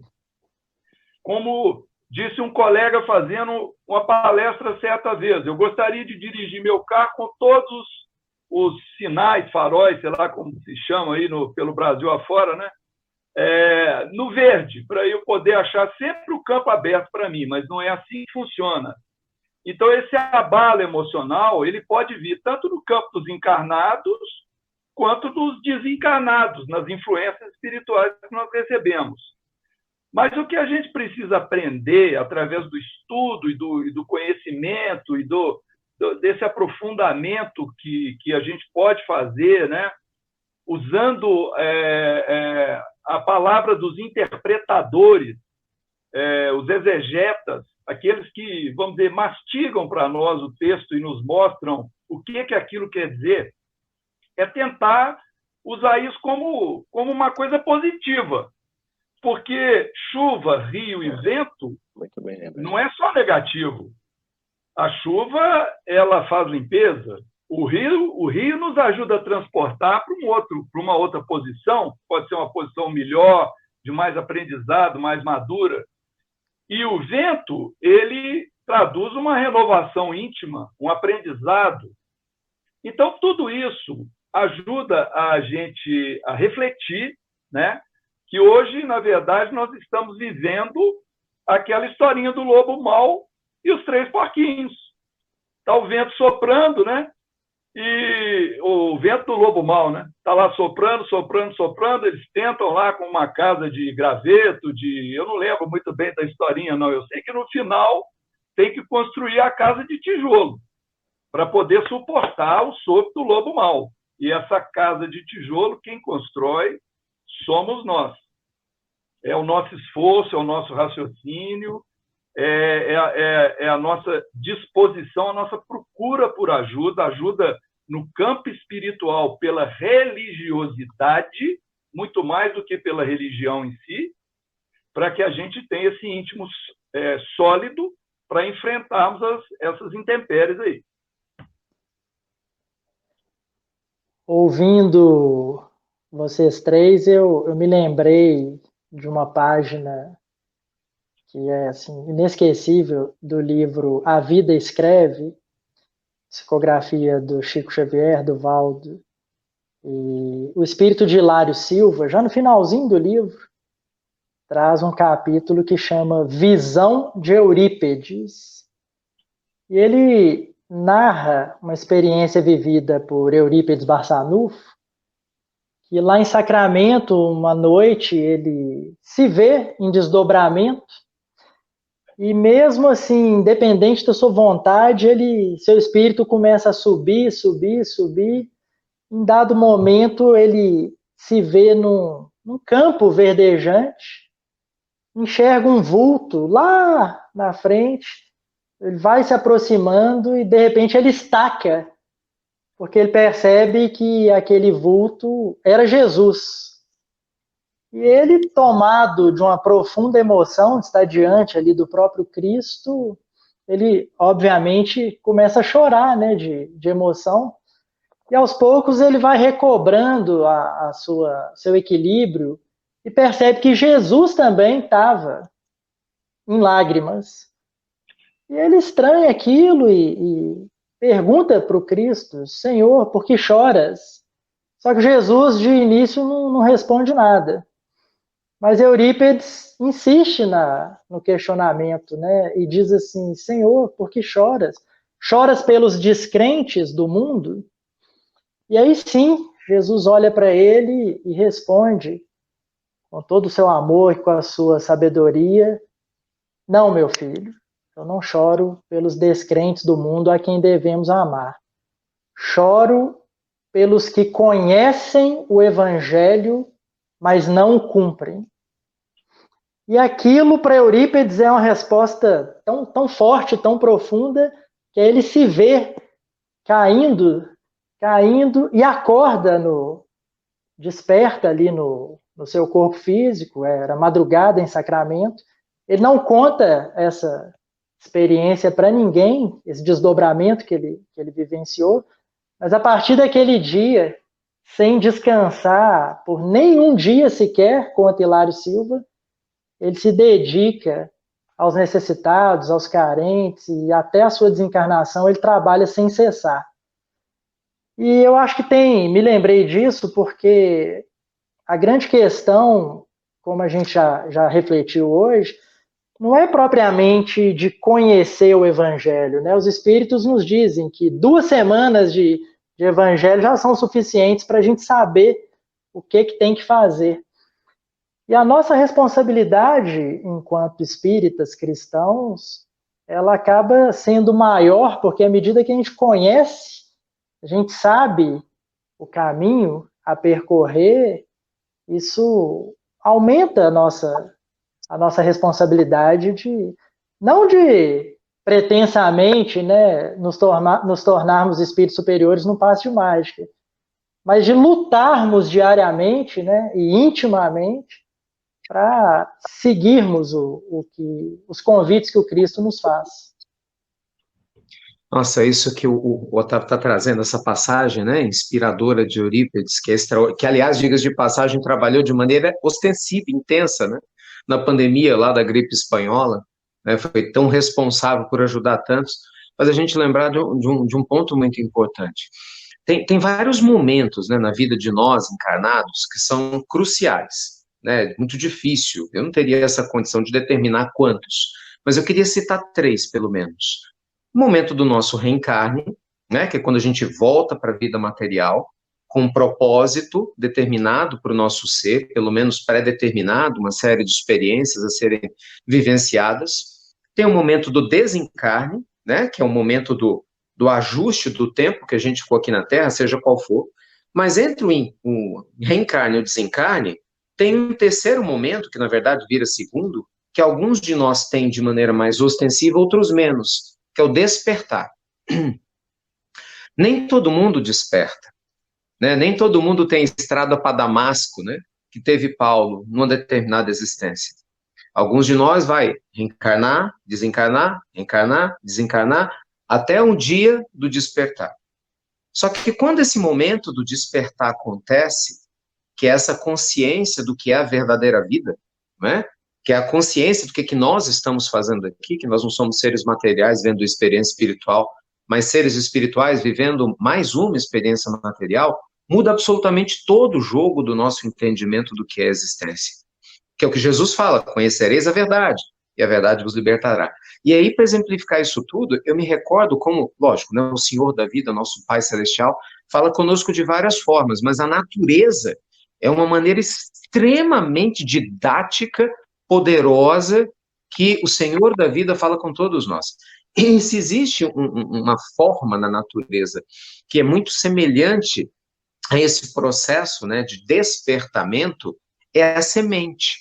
[SPEAKER 2] Como disse um colega fazendo uma palestra certa vez, eu gostaria de dirigir meu carro com todos os sinais, faróis, sei lá como se chama aí pelo Brasil afora, né? No verde, para eu poder achar sempre o campo aberto para mim, mas não é assim que funciona. Então, esse abalo emocional ele pode vir tanto no campo dos encarnados quanto dos desencarnados, nas influências espirituais que nós recebemos. Mas o que a gente precisa aprender através do estudo e do conhecimento e desse aprofundamento que a gente pode fazer, né? Usando a palavra dos interpretadores, os exegetas, aqueles que, vamos dizer, mastigam para nós o texto e nos mostram o que aquilo quer dizer, é tentar usar isso como uma coisa positiva. Porque chuva, rio e vento não é só negativo. A chuva, ela faz limpeza. O rio nos ajuda a transportar para uma outra posição, pode ser uma posição melhor, de mais aprendizado, mais madura. E o vento, ele traduz uma renovação íntima, um aprendizado. Então, tudo isso ajuda a gente a refletir, né? Que hoje, na verdade, nós estamos vivendo aquela historinha do lobo mau e os 3 porquinhos. Está o vento soprando, né? E o vento do lobo mau, né? Está lá soprando, soprando, soprando. Eles tentam lá com uma casa de graveto, eu não lembro muito bem da historinha, não. Eu sei que no final tem que construir a casa de tijolo para poder suportar o sopro do lobo mau. E essa casa de tijolo, quem constrói somos nós. É o nosso esforço, é o nosso raciocínio, é a nossa disposição, a nossa procura por ajuda no campo espiritual pela religiosidade, muito mais do que pela religião em si, para que a gente tenha esse íntimo sólido para enfrentarmos essas intempéries aí.
[SPEAKER 3] Ouvindo vocês três, eu me lembrei de uma página que é assim, inesquecível do livro A Vida Escreve, psicografia do Chico Xavier, do Valdo, e o espírito de Hilário Silva, já no finalzinho do livro, traz um capítulo que chama Visão de Eurípedes. E ele narra uma experiência vivida por Eurípedes Barçanufo, que lá em Sacramento, uma noite, ele se vê em desdobramento, e mesmo assim, independente da sua vontade, seu espírito começa a subir, subir, subir. Em dado momento, ele se vê num campo verdejante, enxerga um vulto lá na frente, ele vai se aproximando e, de repente, ele estaca, porque ele percebe que aquele vulto era Jesus. E ele, tomado de uma profunda emoção de estar diante ali do próprio Cristo, ele, obviamente, começa a chorar, né, de emoção. E, aos poucos, ele vai recobrando seu equilíbrio e percebe que Jesus também estava em lágrimas. E ele estranha aquilo e pergunta para o Cristo: Senhor, por que choras? Só que Jesus, de início, não responde nada. Mas Eurípedes insiste no questionamento, né? E diz assim: Senhor, por que choras? Choras pelos descrentes do mundo? E aí sim, Jesus olha para ele e responde, com todo o seu amor e com a sua sabedoria: não, meu filho, eu não choro pelos descrentes do mundo a quem devemos amar. Choro pelos que conhecem o Evangelho, mas não o cumprem. E aquilo, para Eurípides, é uma resposta tão forte, tão profunda, que ele se vê caindo e acorda, desperta ali no seu corpo físico, era madrugada em Sacramento. Ele não conta essa experiência para ninguém, esse desdobramento que ele vivenciou, mas a partir daquele dia, sem descansar por nenhum dia sequer, conta Hilário Silva, ele se dedica aos necessitados, aos carentes, e até a sua desencarnação ele trabalha sem cessar. E eu acho que me lembrei disso porque a grande questão, como a gente já refletiu hoje, não é propriamente de conhecer o Evangelho, né? Os Espíritos nos dizem que 2 semanas de Evangelho já são suficientes para a gente saber o que tem que fazer. E a nossa responsabilidade, enquanto espíritas cristãos, ela acaba sendo maior, porque à medida que a gente conhece, a gente sabe o caminho a percorrer, isso aumenta a nossa responsabilidade não de pretensamente, né, nos tornarmos espíritos superiores num passe de mágica, mas de lutarmos diariamente, né, e intimamente para seguirmos os convites que o Cristo nos faz.
[SPEAKER 4] Nossa, isso que o Otávio está trazendo, essa passagem, né, inspiradora de Eurípides, que, aliás, diga-se de passagem, trabalhou de maneira ostensiva, intensa, né, na pandemia lá da gripe espanhola, né, foi tão responsável por ajudar tantos, mas a gente lembrar de um ponto muito importante. Tem vários momentos, né, na vida de nós encarnados que são cruciais, né, muito difícil, eu não teria essa condição de determinar quantos, mas eu queria citar 3, pelo menos. O momento do nosso reencarne, né, que é quando a gente volta para a vida material, com um propósito determinado para o nosso ser, pelo menos pré-determinado, uma série de experiências a serem vivenciadas. Tem o momento do desencarne, né, que é o momento do ajuste do tempo que a gente ficou aqui na Terra, seja qual for. Mas entre o reencarne e o desencarne, tem um terceiro momento, que na verdade vira segundo, que alguns de nós têm de maneira mais ostensiva, outros menos, que é o despertar. Nem todo mundo desperta, né? Nem todo mundo tem estrada para Damasco, né, que teve Paulo numa determinada existência. Alguns de nós vai reencarnar, desencarnar, reencarnar, desencarnar, até um dia do despertar. Só que quando esse momento do despertar acontece, que é essa consciência do que é a verdadeira vida, né? Que é a consciência do que nós estamos fazendo aqui, que nós não somos seres materiais vivendo experiência espiritual, mas seres espirituais vivendo mais uma experiência material, muda absolutamente todo o jogo do nosso entendimento do que é a existência. Que é o que Jesus fala: conhecereis a verdade, e a verdade vos libertará. E aí, para exemplificar isso tudo, eu me recordo como, lógico, né, o Senhor da vida, nosso Pai Celestial, fala conosco de várias formas, mas a natureza é uma maneira extremamente didática, poderosa, que o Senhor da vida fala com todos nós. E se existe uma forma na natureza que é muito semelhante a esse processo, né, de despertamento, é a semente.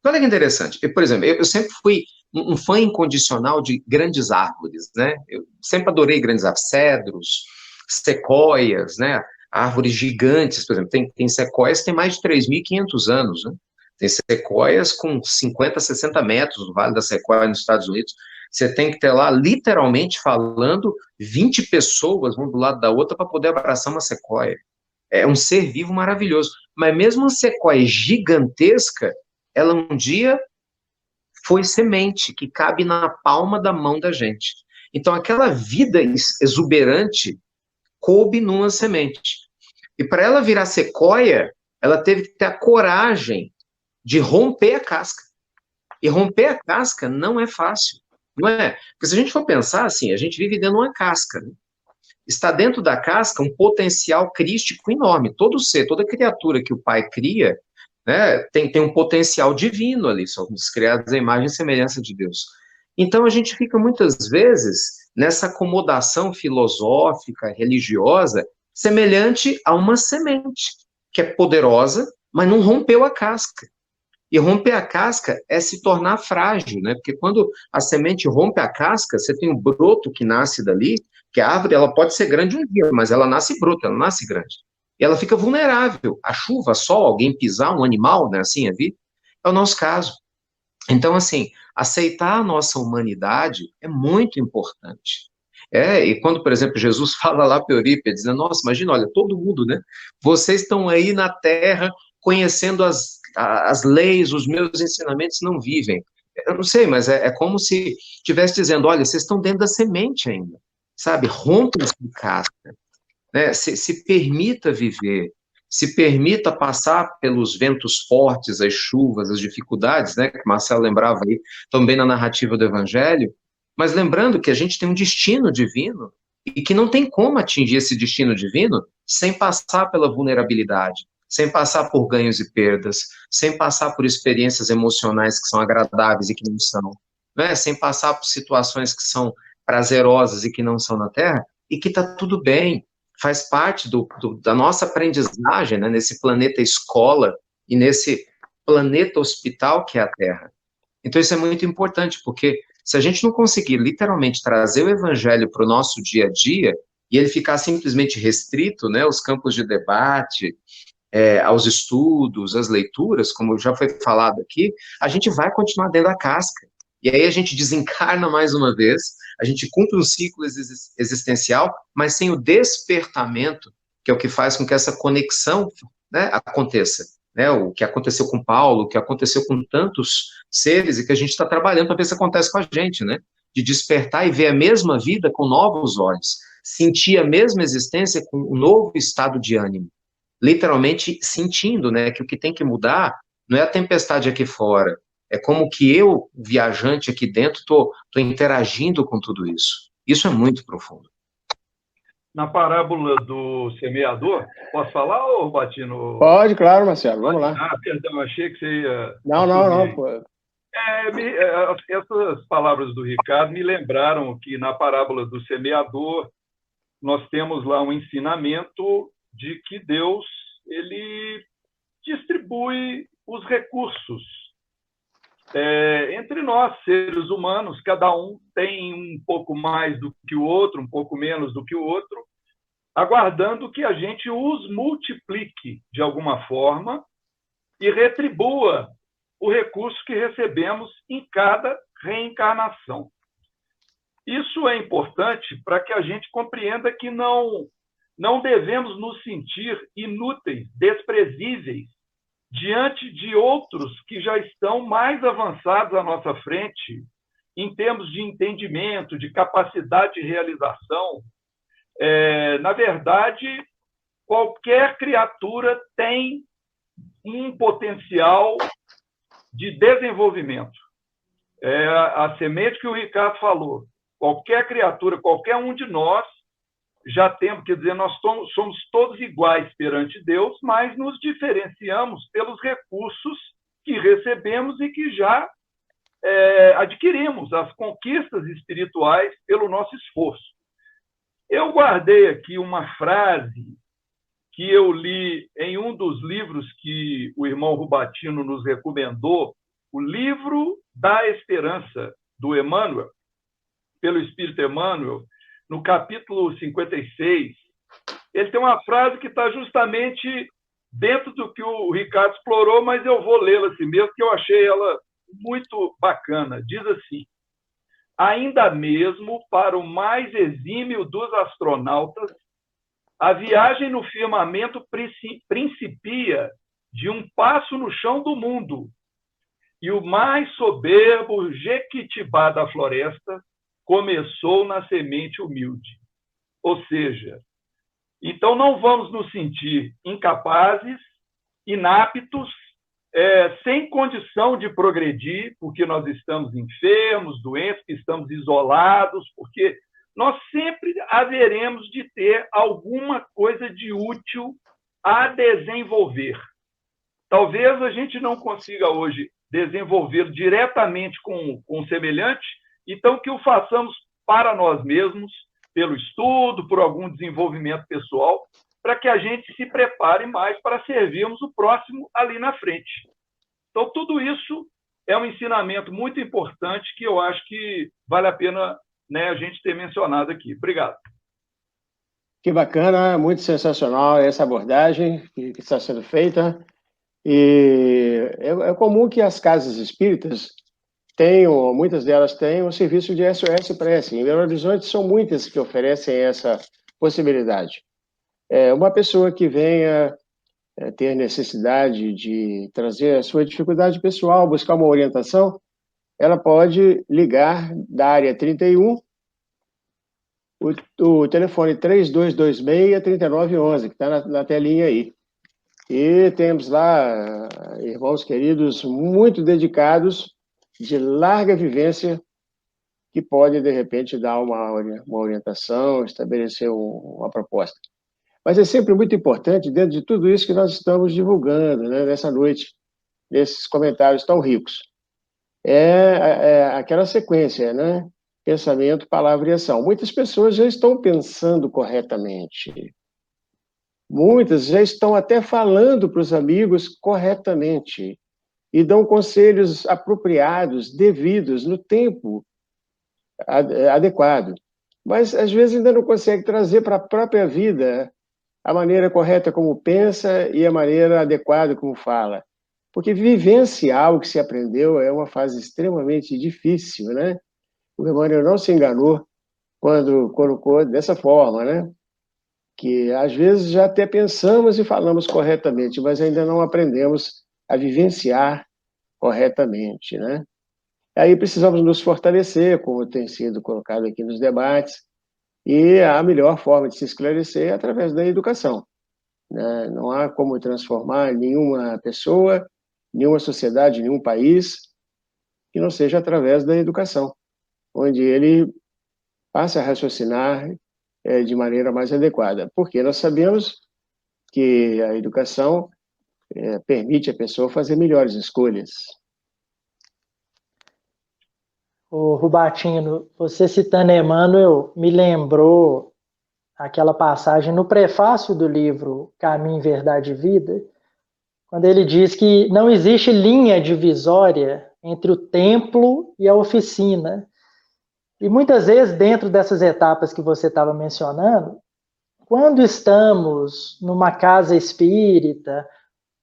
[SPEAKER 4] Olha que interessante. Por exemplo, eu sempre fui um fã incondicional de grandes árvores, né? Eu sempre adorei grandes árvores, cedros, sequoias, né? Árvores gigantes, por exemplo, tem sequoias que têm mais de 3.500 anos, né? Tem sequoias com 50, 60 metros no Vale da Sequoia, nos Estados Unidos. Você tem que ter lá, literalmente falando, 20 pessoas, uma do lado da outra, para poder abraçar uma sequoia. É um ser vivo maravilhoso. Mas mesmo uma sequoia gigantesca, ela um dia foi semente que cabe na palma da mão da gente. Então, aquela vida exuberante coube numa semente. E para ela virar sequoia, ela teve que ter a coragem de romper a casca. E romper a casca não é fácil, não é? Porque se a gente for pensar assim, a gente vive dentro de uma casca, né? está dentro da casca um potencial crístico enorme. Todo ser, toda criatura que o Pai cria, né, tem um potencial divino ali, somos criados à imagem e semelhança de Deus. Então a gente fica muitas vezes nessa acomodação filosófica, religiosa, semelhante a uma semente, que é poderosa, mas não rompeu a casca. E romper a casca é se tornar frágil, né? Porque quando a semente rompe a casca, você tem um broto que nasce dali, que a árvore ela pode ser grande um dia, mas ela nasce bruta, ela nasce grande. E ela fica vulnerável. A chuva, sol, alguém pisar, um animal, né? Assim a vida, é o nosso caso. Então, assim, aceitar a nossa humanidade é muito importante. E quando, por exemplo, Jesus fala lá para Eurípides, né, nossa, imagina, olha, todo mundo, né? Vocês estão aí na Terra conhecendo as leis, os meus ensinamentos não vivem. Eu não sei, mas é como se estivesse dizendo, olha, vocês estão dentro da semente ainda, sabe? Rompam-se de casca, né? Se permita viver, se permita passar pelos ventos fortes, as chuvas, as dificuldades, né, que Marcelo lembrava aí, também na narrativa do Evangelho, mas lembrando que a gente tem um destino divino e que não tem como atingir esse destino divino sem passar pela vulnerabilidade, sem passar por ganhos e perdas, sem passar por experiências emocionais que são agradáveis e que não são, né, sem passar por situações que são prazerosas e que não são na Terra, e que está tudo bem, faz parte da nossa aprendizagem, né, nesse planeta escola e nesse planeta hospital que é a Terra. Então isso é muito importante, porque se a gente não conseguir literalmente trazer o evangelho para o nosso dia a dia, e ele ficar simplesmente restrito, né, aos campos de debate, aos estudos, às leituras, como já foi falado aqui, a gente vai continuar dentro da casca. E aí a gente desencarna mais uma vez, a gente cumpre um ciclo existencial, mas sem o despertamento, que é o que faz com que essa conexão, né, aconteça. Né, o que aconteceu com Paulo, o que aconteceu com tantos seres, e que a gente está trabalhando para ver se acontece com a gente, né? De despertar e ver a mesma vida com novos olhos, sentir a mesma existência com um novo estado de ânimo. Literalmente sentindo, né, que o que tem que mudar não é a tempestade aqui fora, é como que eu, viajante aqui dentro, tô interagindo com tudo isso. Isso é muito profundo.
[SPEAKER 2] Na parábola do semeador, posso falar, ô Batino?
[SPEAKER 1] Pode, claro, Marcelo, vamos lá.
[SPEAKER 2] Perdão, achei que você ia...
[SPEAKER 1] Não, pô.
[SPEAKER 2] Essas palavras do Ricardo me lembraram que na parábola do semeador nós temos lá um ensinamento de que Deus ele distribui os recursos entre nós, seres humanos. Cada um tem um pouco mais do que o outro, um pouco menos do que o outro, aguardando que a gente os multiplique de alguma forma e retribua o recurso que recebemos em cada reencarnação. Isso é importante para que a gente compreenda que não devemos nos sentir inúteis, desprezíveis, diante de outros que já estão mais avançados à nossa frente, em termos de entendimento, de capacidade de realização. Na verdade, qualquer criatura tem um potencial de desenvolvimento. A semente que o Ricardo falou, qualquer criatura, qualquer um de nós, já temos, quer dizer, nós somos todos iguais perante Deus, mas nos diferenciamos pelos recursos que recebemos e que já adquirimos, as conquistas espirituais pelo nosso esforço. Eu guardei aqui uma frase que eu li em um dos livros que o irmão Rubatino nos recomendou, o Livro da Esperança, do Emmanuel, pelo Espírito Emmanuel, no capítulo 56, ele tem uma frase que está justamente dentro do que o Ricardo explorou, mas eu vou lê-la assim mesmo, porque eu achei ela muito bacana. Diz assim: ainda mesmo para o mais exímio dos astronautas, a viagem no firmamento principia de um passo no chão do mundo, e o mais soberbo Jequitibá da floresta começou na semente humilde. Ou seja, então não vamos nos sentir incapazes, inaptos, sem condição de progredir, porque nós estamos enfermos, doentes, que estamos isolados, porque nós sempre haveremos de ter alguma coisa de útil a desenvolver. Talvez a gente não consiga hoje desenvolver diretamente com o semelhante, então que o façamos para nós mesmos, pelo estudo, por algum desenvolvimento pessoal, para que a gente se prepare mais para servirmos o próximo ali na frente. Então, tudo isso é um ensinamento muito importante que eu acho que vale a pena, né, a gente ter mencionado aqui. Obrigado.
[SPEAKER 1] Que bacana, muito sensacional essa abordagem que está sendo feita. E é comum que as casas espíritas tenham, muitas delas têm, um serviço de SOS Prece. Em Belo Horizonte são muitas que oferecem essa possibilidade. Uma pessoa que venha ter necessidade de trazer a sua dificuldade pessoal, buscar uma orientação, ela pode ligar da área 31, o telefone 3226-3911, que está na telinha aí. E temos lá irmãos queridos muito dedicados, de larga vivência, que podem, de repente, dar uma orientação, estabelecer uma proposta. Mas é sempre muito importante, dentro de tudo isso que nós estamos divulgando, né, nessa noite, nesses comentários tão ricos, aquela sequência, né? Pensamento, palavra e ação. Muitas pessoas já estão pensando corretamente. Muitas já estão até falando para os amigos corretamente e dão conselhos apropriados, devidos, no tempo adequado. Mas, às vezes, ainda não consegue trazer para a própria vida a maneira correta como pensa e a maneira adequada como fala. Porque vivenciar o que se aprendeu é uma fase extremamente difícil, né? O Emmanuel não se enganou quando colocou dessa forma, né? Que às vezes já até pensamos e falamos corretamente, mas ainda não aprendemos a vivenciar corretamente, né? Aí precisamos nos fortalecer, como tem sido colocado aqui nos debates, e a melhor forma de se esclarecer é através da educação, né? Não há como transformar nenhuma pessoa, nenhuma sociedade, nenhum país que não seja através da educação, onde ele passa a raciocinar de maneira mais adequada. Porque nós sabemos que a educação permite a pessoa fazer melhores escolhas.
[SPEAKER 3] O Rubatino, você citando Emmanuel, me lembrou aquela passagem no prefácio do livro Caminho, Verdade e Vida, quando ele diz que não existe linha divisória entre o templo e a oficina. E muitas vezes, dentro dessas etapas que você estava mencionando, quando estamos numa casa espírita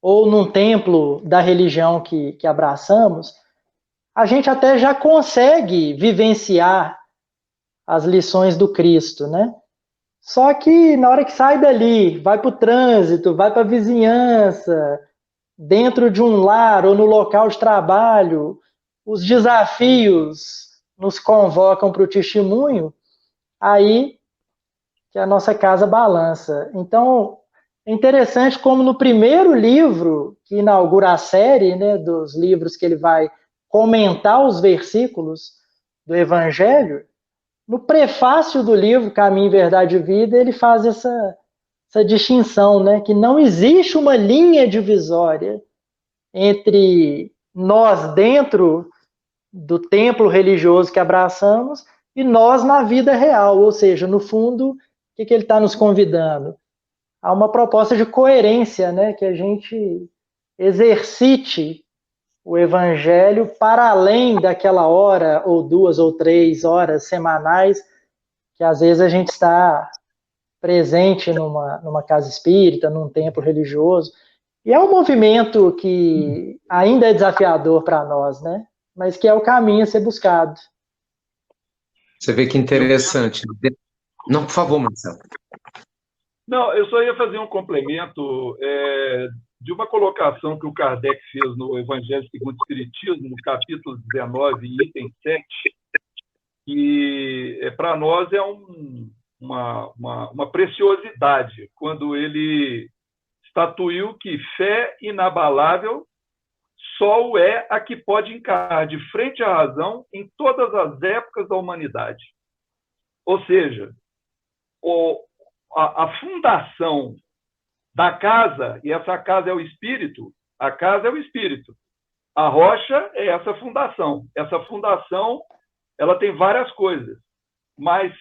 [SPEAKER 3] ou num templo da religião que abraçamos, a gente até já consegue vivenciar as lições do Cristo, né? Só que na hora que sai dali, vai para o trânsito, vai para a vizinhança, dentro de um lar ou no local de trabalho, os desafios nos convocam para o testemunho, aí que a nossa casa balança. Então, é interessante como no primeiro livro, que inaugura a série, né, dos livros que ele vai comentar os versículos do Evangelho, no prefácio do livro Caminho, Verdade e Vida, ele faz essa distinção, né, que não existe uma linha divisória entre nós dentro do templo religioso que abraçamos e nós na vida real, ou seja, no fundo, o que ele está nos convidando? A uma proposta de coerência, né, que a gente exercite o Evangelho para além daquela hora, ou 2 ou 3 horas semanais, que às vezes a gente está presente numa casa espírita, num templo religioso. E é um movimento que ainda é desafiador para nós, né? Mas que é o caminho a ser buscado.
[SPEAKER 4] Você vê que interessante. Não, por favor, Marcelo.
[SPEAKER 2] Não, eu só ia fazer um complemento de uma colocação que o Kardec fez no Evangelho segundo o Espiritismo, no capítulo 19, item 7, que para nós é uma preciosidade, quando ele estatuiu que fé inabalável só o é a que pode encarar de frente à razão em todas as épocas da humanidade. Ou seja, a fundação da casa, e essa casa é o espírito, a casa é o espírito. A rocha é essa fundação. Essa fundação, ela tem várias coisas, mas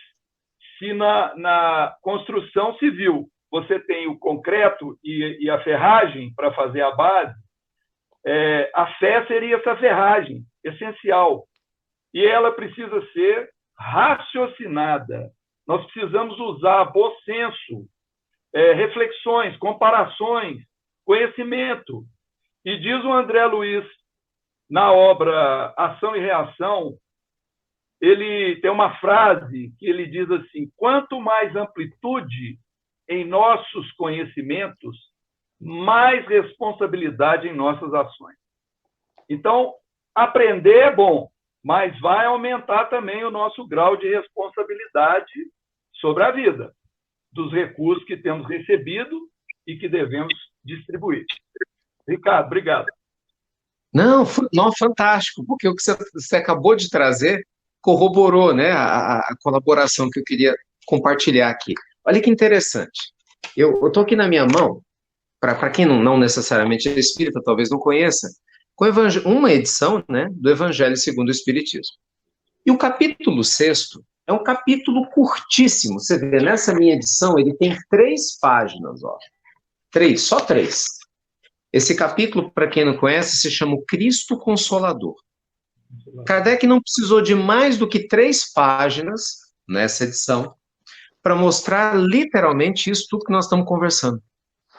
[SPEAKER 2] se na construção civil você tem o concreto e a ferragem para fazer a base, a fé seria essa ferragem essencial. E ela precisa ser raciocinada. Nós precisamos usar bom senso, reflexões, comparações, conhecimento. E diz o André Luiz, na obra Ação e Reação, ele tem uma frase que ele diz assim: quanto mais amplitude em nossos conhecimentos, mais responsabilidade em nossas ações. Então, aprender é bom, mas vai aumentar também o nosso grau de responsabilidade sobre a vida, dos recursos que temos recebido e que devemos distribuir. Ricardo, obrigado.
[SPEAKER 4] Não, fantástico, porque o que você acabou de trazer corroborou, né, a colaboração que eu queria compartilhar aqui. Olha que interessante. Eu estou aqui na minha mão, para quem não necessariamente é espírita, talvez não conheça, com uma edição, né, do Evangelho segundo o Espiritismo. E o capítulo 6º é um capítulo curtíssimo. Você vê, nessa minha edição, ele tem 3 páginas, ó. 3, só 3. Esse capítulo, para quem não conhece, se chama o Cristo Consolador. Kardec não precisou de mais do que 3 páginas nessa edição para mostrar literalmente isso tudo que nós estamos conversando.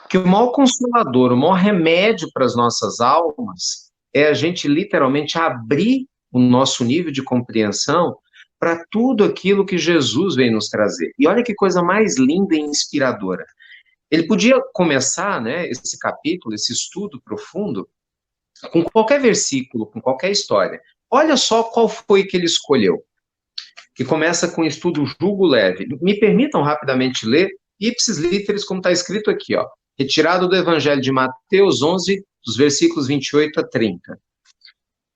[SPEAKER 4] Que o maior consolador, o maior remédio para as nossas almas é a gente literalmente abrir o nosso nível de compreensão para tudo aquilo que Jesus vem nos trazer. E olha que coisa mais linda e inspiradora. Ele podia começar, né, esse capítulo, esse estudo profundo, com qualquer versículo, com qualquer história. Olha só qual foi que ele escolheu, que começa com o estudo Jugo Leve. Me permitam rapidamente ler, ipsis literis, como está escrito aqui, ó, retirado do Evangelho de Mateus 11, dos versículos 28 a 30.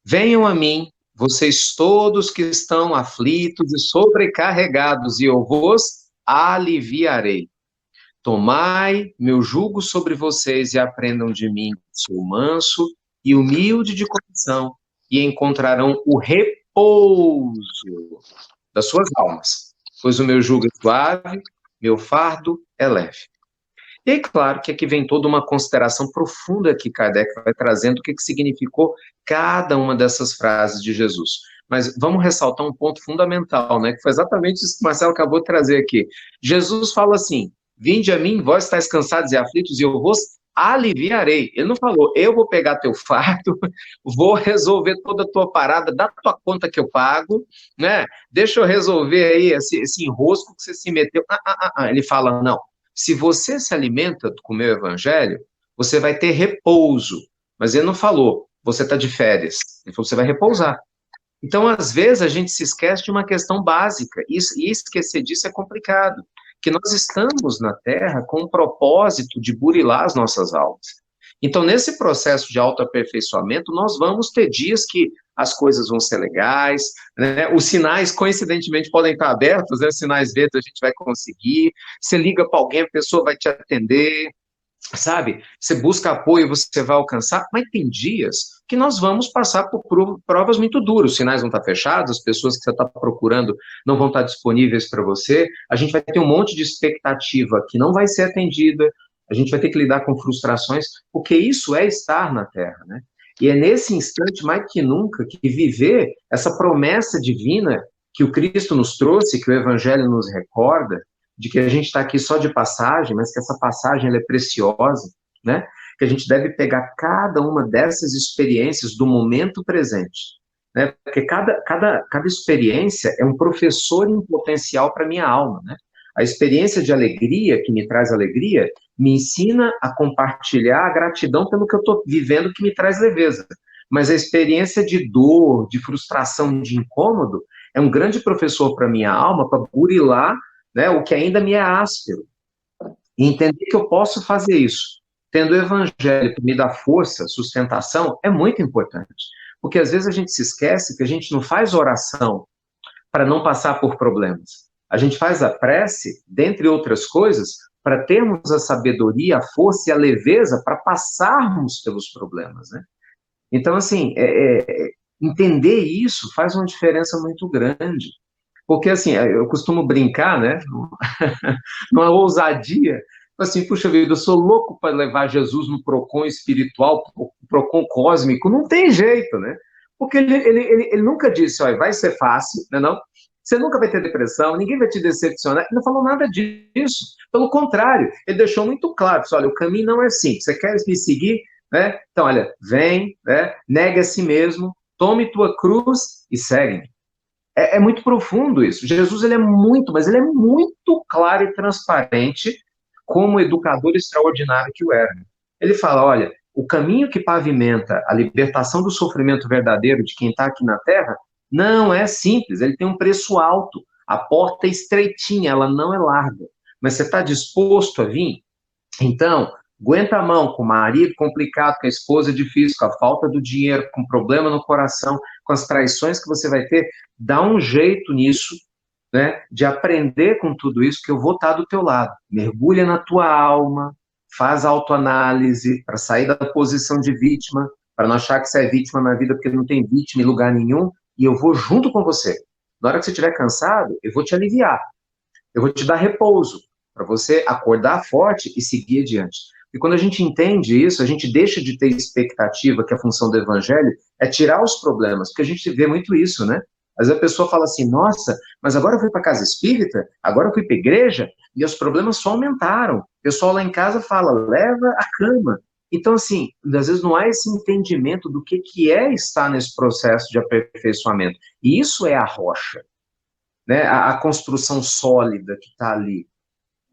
[SPEAKER 4] Venham a mim, vocês todos que estão aflitos e sobrecarregados, e eu vos aliviarei. Tomai meu jugo sobre vocês e aprendam de mim, sou manso e humilde de coração, e encontrarão o repouso das suas almas, pois o meu jugo é suave, meu fardo é leve. E é claro que aqui vem toda uma consideração profunda que Kardec vai trazendo, o que significou cada uma dessas frases de Jesus. Mas vamos ressaltar um ponto fundamental, né, que foi exatamente isso que o Marcelo acabou de trazer aqui. Jesus fala assim: vinde a mim, vós estáis cansados e aflitos, e eu vos aliviarei. Ele não falou, eu vou pegar teu fardo, vou resolver toda a tua parada, dá tua conta que eu pago, né? Deixa eu resolver aí esse enrosco que você se meteu. Ele fala, não, se você se alimenta com o meu evangelho, você vai ter repouso. Mas ele não falou, você está de férias. Ele falou, você vai repousar. Então, às vezes, a gente se esquece de uma questão básica, e esquecer disso é complicado. Que nós estamos na Terra com o propósito de burilar as nossas almas. Então, nesse processo de autoaperfeiçoamento, nós vamos ter dias que as coisas vão ser legais, né? Os sinais, coincidentemente, podem estar abertos, né? Sinais verdes a gente vai conseguir, você liga para alguém, a pessoa vai te atender, sabe? Você busca apoio, você vai alcançar, mas tem dias que nós vamos passar por provas muito duras, os sinais vão estar fechados, as pessoas que você está procurando não vão estar disponíveis para você, a gente vai ter um monte de expectativa que não vai ser atendida, a gente vai ter que lidar com frustrações, porque isso é estar na Terra, né? E é nesse instante, mais que nunca, que viver essa promessa divina que o Cristo nos trouxe, que o Evangelho nos recorda, de que a gente está aqui só de passagem, mas que essa passagem ela é preciosa, né? Que a gente deve pegar cada uma dessas experiências do momento presente, né? Porque cada experiência é um professor em potencial para a minha alma, né? A experiência de alegria, que me traz alegria, me ensina a compartilhar a gratidão pelo que eu estou vivendo, que me traz leveza. Mas a experiência de dor, de frustração, de incômodo, é um grande professor para a minha alma, para burilar, né, o que ainda me é áspero. E entender que eu posso fazer isso. Tendo o evangelho que me dá força, sustentação, é muito importante. Porque às vezes a gente se esquece que a gente não faz oração para não passar por problemas. A gente faz a prece, dentre outras coisas, para termos a sabedoria, a força e a leveza para passarmos pelos problemas, né? Então, assim, entender isso faz uma diferença muito grande. Porque, assim, eu costumo brincar, né? Numa ousadia, assim, puxa vida, eu sou louco para levar Jesus no Procon espiritual, Procon cósmico, não tem jeito, né? Porque ele nunca disse, olha, vai ser fácil, né, não? Você nunca vai ter depressão, ninguém vai te decepcionar, ele não falou nada disso. Pelo contrário, ele deixou muito claro, disse, olha, o caminho não é assim, você quer me seguir, né? Então, olha, vem, né? Negue a si mesmo, tome tua cruz e segue-me. É muito profundo isso. Jesus, mas ele é muito claro e transparente como educador extraordinário que o era. Ele fala, olha, o caminho que pavimenta a libertação do sofrimento verdadeiro de quem está aqui na Terra não é simples, ele tem um preço alto. A porta é estreitinha, ela não é larga. Mas você está disposto a vir? Então, aguenta a mão com o marido complicado, com a esposa difícil, com a falta do dinheiro, com problema no coração, com as traições que você vai ter, dá um jeito nisso, né, de aprender com tudo isso, que eu vou estar do teu lado. Mergulha na tua alma, faz autoanálise para sair da posição de vítima, para não achar que você é vítima na vida, porque não tem vítima em lugar nenhum, e eu vou junto com você. Na hora que você estiver cansado, eu vou te aliviar, eu vou te dar repouso, para você acordar forte e seguir adiante. E quando a gente entende isso, a gente deixa de ter expectativa que a função do evangelho é tirar os problemas, porque a gente vê muito isso, né? Às vezes a pessoa fala assim, nossa, mas agora eu fui para a casa espírita, agora eu fui para a igreja, e os problemas só aumentaram. O pessoal lá em casa fala, leva a cama. Então, assim, às vezes não há esse entendimento do que é estar nesse processo de aperfeiçoamento. E isso é a rocha, né? A construção sólida que está ali.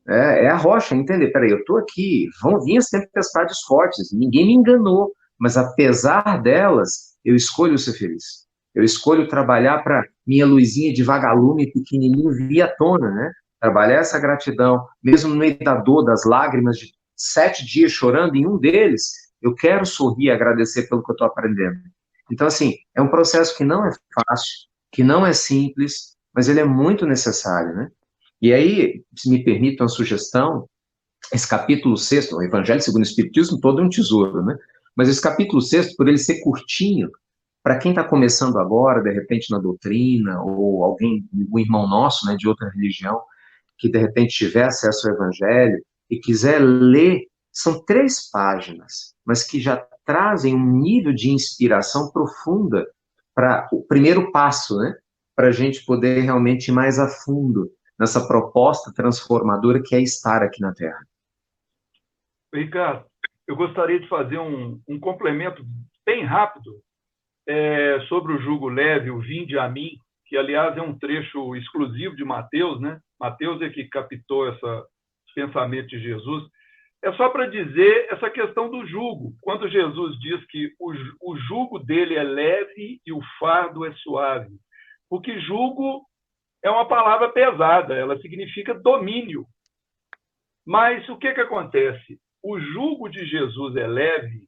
[SPEAKER 4] É a rocha, entender, peraí, eu estou aqui, vão vir as tempestades fortes, ninguém me enganou, mas apesar delas, eu escolho ser feliz. Eu escolho trabalhar para minha luzinha de vagalume pequenininho vir à tona, né? Trabalhar essa gratidão, mesmo no meio da dor, das lágrimas, de 7 dias chorando, em um deles, eu quero sorrir e agradecer pelo que eu estou aprendendo. Então, assim, é um processo que não é fácil, que não é simples, mas ele é muito necessário, né? E aí, se me permite uma sugestão, esse capítulo 6, o Evangelho segundo o Espiritismo, todo é um tesouro, né? Mas esse capítulo 6, por ele ser curtinho, para quem está começando agora, de repente na doutrina, ou alguém, um irmão nosso, né, de outra religião, que de repente tiver acesso ao Evangelho e quiser ler, são 3 páginas, mas que já trazem um nível de inspiração profunda para o primeiro passo, né? Para a gente poder realmente ir mais a fundo nessa proposta transformadora que é estar aqui na Terra.
[SPEAKER 2] Ricardo, eu gostaria de fazer um complemento bem rápido sobre o jugo leve, o vinde a mim, que, aliás, é um trecho exclusivo de Mateus, né? Mateus é que captou esse pensamento de Jesus. É só para dizer essa questão do jugo. Quando Jesus diz que o jugo dele é leve e o fardo é suave. Porque jugo é uma palavra pesada, ela significa domínio. Mas o que acontece? O jugo de Jesus é leve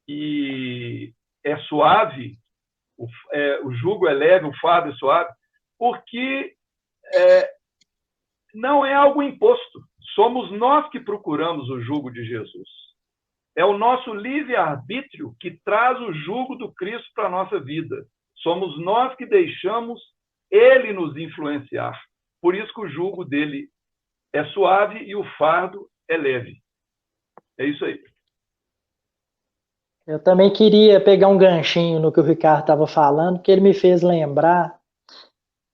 [SPEAKER 2] e é suave, o jugo é leve, o fardo é suave, porque não é algo imposto. Somos nós que procuramos o jugo de Jesus. É o nosso livre-arbítrio que traz o jugo do Cristo para a nossa vida. Somos nós que deixamos ele nos influenciar. Por isso que o jugo dele é suave e o fardo é leve. É isso aí.
[SPEAKER 3] Eu também queria pegar um ganchinho no que o Ricardo estava falando, porque ele me fez lembrar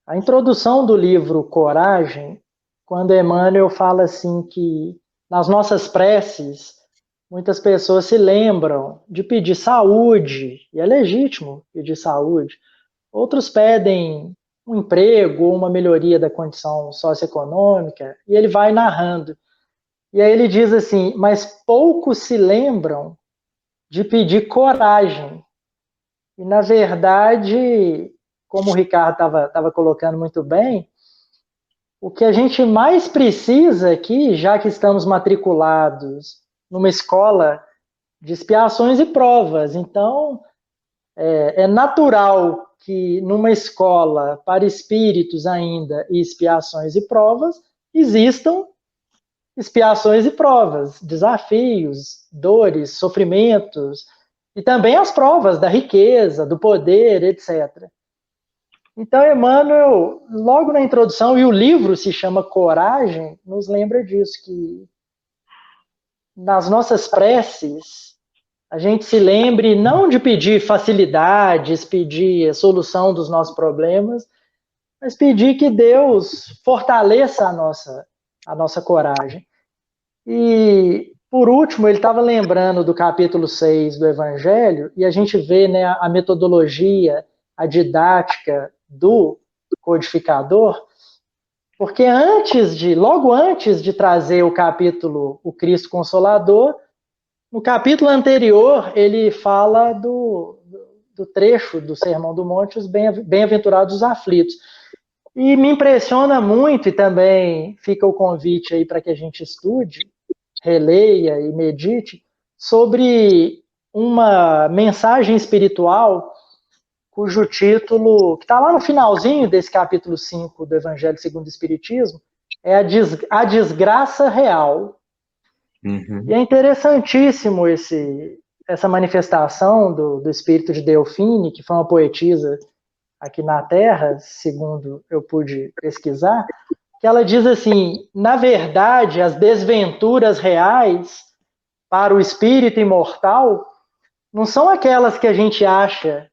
[SPEAKER 3] a introdução do livro Coragem, quando Emmanuel fala assim que nas nossas preces, muitas pessoas se lembram de pedir saúde, e é legítimo pedir saúde. Outros pedem um emprego ou uma melhoria da condição socioeconômica, e ele vai narrando. E aí ele diz assim, mas poucos se lembram de pedir coragem. E, na verdade, como o Ricardo estava colocando muito bem, o que a gente mais precisa aqui, já que estamos matriculados numa escola de expiações e provas, então É natural que numa escola para espíritos ainda e expiações e provas existam expiações e provas, desafios, dores, sofrimentos, e também as provas da riqueza, do poder, etc. Então, Emmanuel, logo na introdução, e o livro se chama Coragem, nos lembra disso, que nas nossas preces, a gente se lembre não de pedir facilidades, pedir a solução dos nossos problemas, mas pedir que Deus fortaleça a nossa coragem. E, por último, ele estava lembrando do capítulo 6 do Evangelho, e a gente vê, né, a metodologia, a didática do codificador, porque logo antes de trazer o capítulo O Cristo Consolador, no capítulo anterior ele fala do trecho do Sermão do Monte, os bem-aventurados os aflitos. E me impressiona muito, e também fica o convite aí para que a gente estude, releia e medite, sobre uma mensagem espiritual cujo título, que está lá no finalzinho desse capítulo 5 do Evangelho segundo o Espiritismo, é a Desgraça Real. Uhum. E é interessantíssimo essa manifestação do espírito de Delfine, que foi uma poetisa aqui na Terra, segundo eu pude pesquisar, que ela diz assim: na verdade, as desventuras reais para o espírito imortal não são aquelas que a gente acha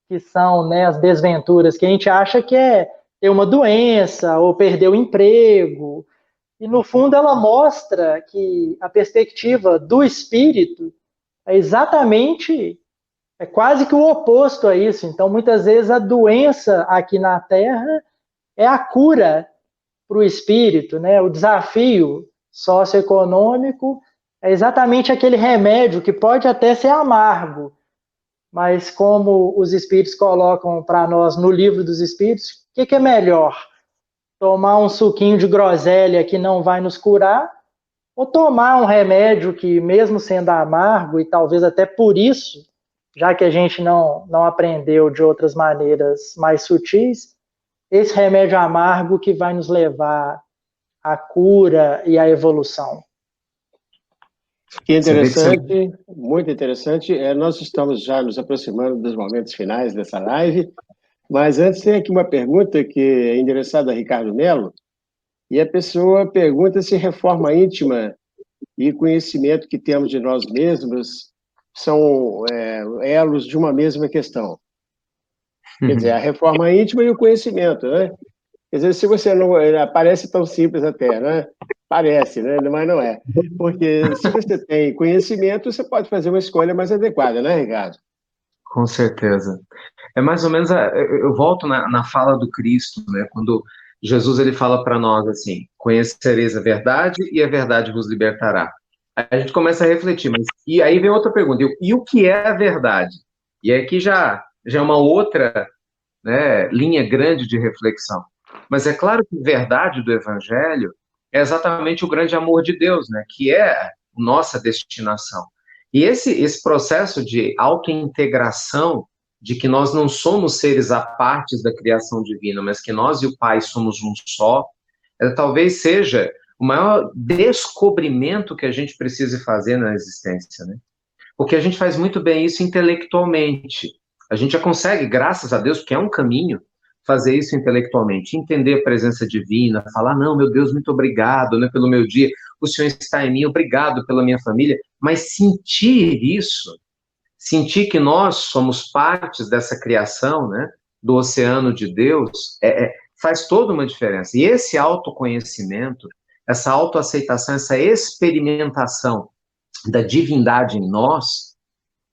[SPEAKER 3] que são, né, as desventuras, que a gente acha que é ter uma doença ou perder o emprego. E, no fundo, ela mostra que a perspectiva do espírito é exatamente, é quase que o oposto a isso. Então, muitas vezes, a doença aqui na Terra é a cura para o espírito, né? O desafio socioeconômico é exatamente aquele remédio que pode até ser amargo, mas como os espíritos colocam para nós no Livro dos Espíritos, o que é melhor? Tomar um suquinho de groselha que não vai nos curar, ou tomar um remédio que, mesmo sendo amargo, e talvez até por isso, já que a gente não aprendeu de outras maneiras mais sutis, esse remédio amargo que vai nos levar à cura e à evolução.
[SPEAKER 1] Que interessante, muito interessante. Nós estamos já nos aproximando dos momentos finais dessa live, mas antes tem aqui uma pergunta que é endereçada a Ricardo Melo, e a pessoa pergunta se reforma íntima e conhecimento que temos de nós mesmos são elos de uma mesma questão. Quer dizer, a reforma íntima e o conhecimento, né? Quer dizer, se você não... Parece tão simples até, né? Parece, né? Mas não é. Porque se você tem conhecimento, você pode fazer uma escolha mais adequada, né, Ricardo?
[SPEAKER 4] Com certeza. É mais ou menos, eu volto na fala do Cristo, né? Quando Jesus ele fala para nós assim: conhecereis a verdade e a verdade vos libertará. Aí a gente começa a refletir, mas e aí vem outra pergunta: e o que é a verdade? E aqui já é uma outra, né, linha grande de reflexão. Mas é claro que a verdade do Evangelho é exatamente o grande amor de Deus, né? Que é nossa destinação. E esse processo de autointegração, de que nós não somos seres à parte da criação divina, mas que nós e o Pai somos um só, talvez seja o maior descobrimento que a gente precise fazer na existência, né? Porque a gente faz muito bem isso intelectualmente. A gente já consegue, graças a Deus, porque é um caminho, fazer isso intelectualmente, entender a presença divina, falar: não, meu Deus, muito obrigado, né, pelo meu dia, o Senhor está em mim, obrigado pela minha família, mas sentir isso, sentir que nós somos partes dessa criação, né, do oceano de Deus, faz toda uma diferença. E esse autoconhecimento, essa autoaceitação, essa experimentação da divindade em nós,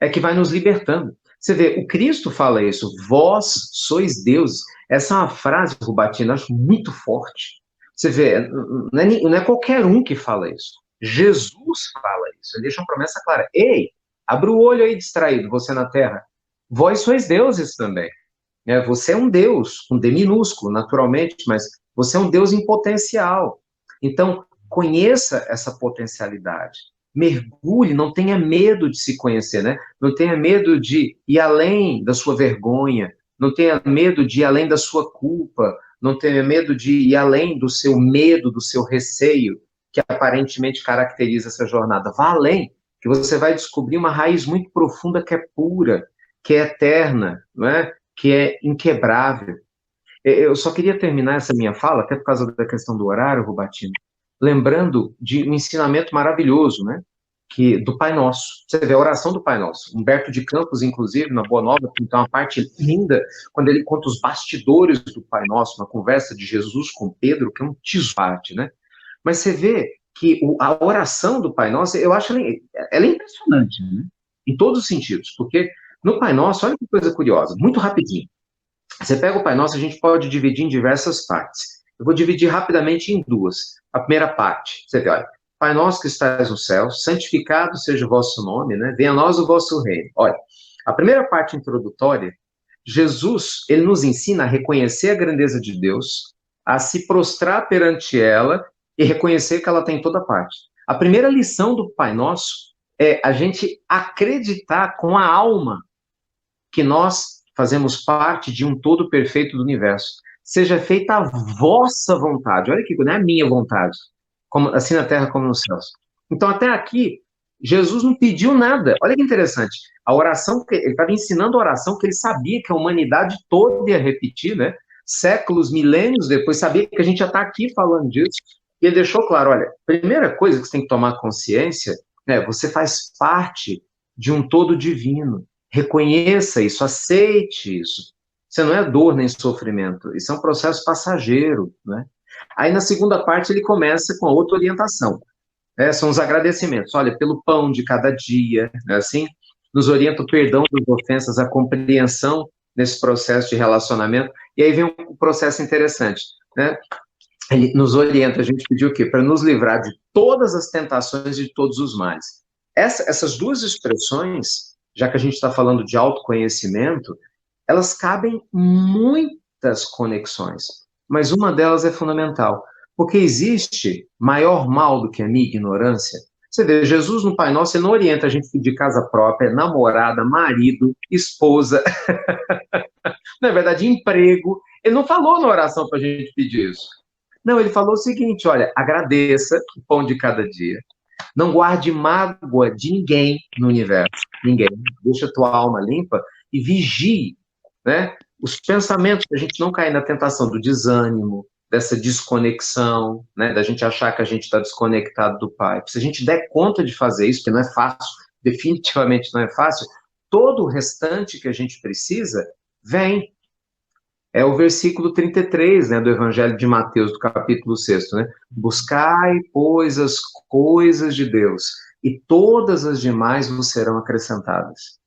[SPEAKER 4] é que vai nos libertando. Você vê, o Cristo fala isso: vós sois deuses. Essa é uma frase, Rubatina, eu acho muito forte. Você vê, não é qualquer um que fala isso. Jesus fala isso, ele deixa uma promessa clara: ei, abre o olho aí, distraído, você na terra. Vós sois deuses também. Você é um Deus, um D minúsculo, naturalmente, mas você é um Deus em potencial. Então, conheça essa potencialidade. mergulhe, não tenha medo de se conhecer, né? Não tenha medo de ir além da sua vergonha, não tenha medo de ir além da sua culpa, não tenha medo de ir além do seu medo, do seu receio, que aparentemente caracteriza essa jornada. Vá além, que você vai descobrir uma raiz muito profunda que é pura, que é eterna, não é? Que é inquebrável. Eu só queria terminar essa minha fala, até por causa da questão do horário, Rubatino, lembrando de um ensinamento maravilhoso, né? Do Pai Nosso. Você vê a oração do Pai Nosso. Humberto de Campos, inclusive, na Boa Nova, tem uma parte linda, quando ele conta os bastidores do Pai Nosso, uma conversa de Jesus com Pedro, que é um tesouro, né? Mas você vê que a oração do Pai Nosso, eu acho ela é impressionante, né? Em todos os sentidos, porque no Pai Nosso, olha que coisa curiosa, muito rapidinho. Você pega o Pai Nosso, a gente pode dividir em diversas partes. Eu vou dividir rapidamente em duas. A primeira parte, você vê, olha, Pai Nosso que estás no céu, santificado seja o vosso nome, né? Venha a nós o vosso reino. Olha, a primeira parte introdutória, Jesus, ele nos ensina a reconhecer a grandeza de Deus, a se prostrar perante ela e reconhecer que ela tem toda parte. A primeira lição do Pai Nosso é a gente acreditar com a alma que nós fazemos parte de um todo perfeito do universo. Seja feita a vossa vontade. Olha que não é a minha vontade, como, assim na terra como nos céus. Então, até aqui, Jesus não pediu nada. Olha que interessante. A oração, ele estava ensinando a oração que ele sabia que a humanidade toda ia repetir, né? Séculos, milênios depois, sabia que a gente já está aqui falando disso. E ele deixou claro, olha, primeira coisa que você tem que tomar consciência, né, você faz parte de um todo divino. Reconheça isso, aceite isso. Você não é dor nem sofrimento, isso é um processo passageiro, né? Aí na segunda parte ele começa com a outra orientação, né? São os agradecimentos. Olha, pelo pão de cada dia, né? Assim, nos orienta o perdão das ofensas, a compreensão nesse processo de relacionamento. E aí vem um processo interessante, né? Ele nos orienta, a gente pediu o quê? Para nos livrar de todas as tentações e de todos os males. Essas duas expressões, já que a gente está falando de autoconhecimento, elas cabem muitas conexões, mas uma delas é fundamental, porque existe maior mal do que a minha ignorância. Você vê, Jesus no Pai Nosso, ele não orienta a gente a pedir casa própria, namorada, marido, esposa, na verdade, emprego. Ele não falou na oração para a gente pedir isso. Não, ele falou o seguinte, olha, agradeça o pão de cada dia, não guarde mágoa de ninguém no universo, ninguém. Deixa a tua alma limpa e vigie, né? Os pensamentos, para a gente não cair na tentação do desânimo, dessa desconexão, né? Da gente achar que a gente está desconectado do Pai. Se a gente der conta de fazer isso, que não é fácil, definitivamente não é fácil, todo o restante que a gente precisa vem. É o versículo 33, né, do Evangelho de Mateus, do capítulo 6, né? Buscai, pois, as coisas de Deus, e todas as demais vos serão acrescentadas.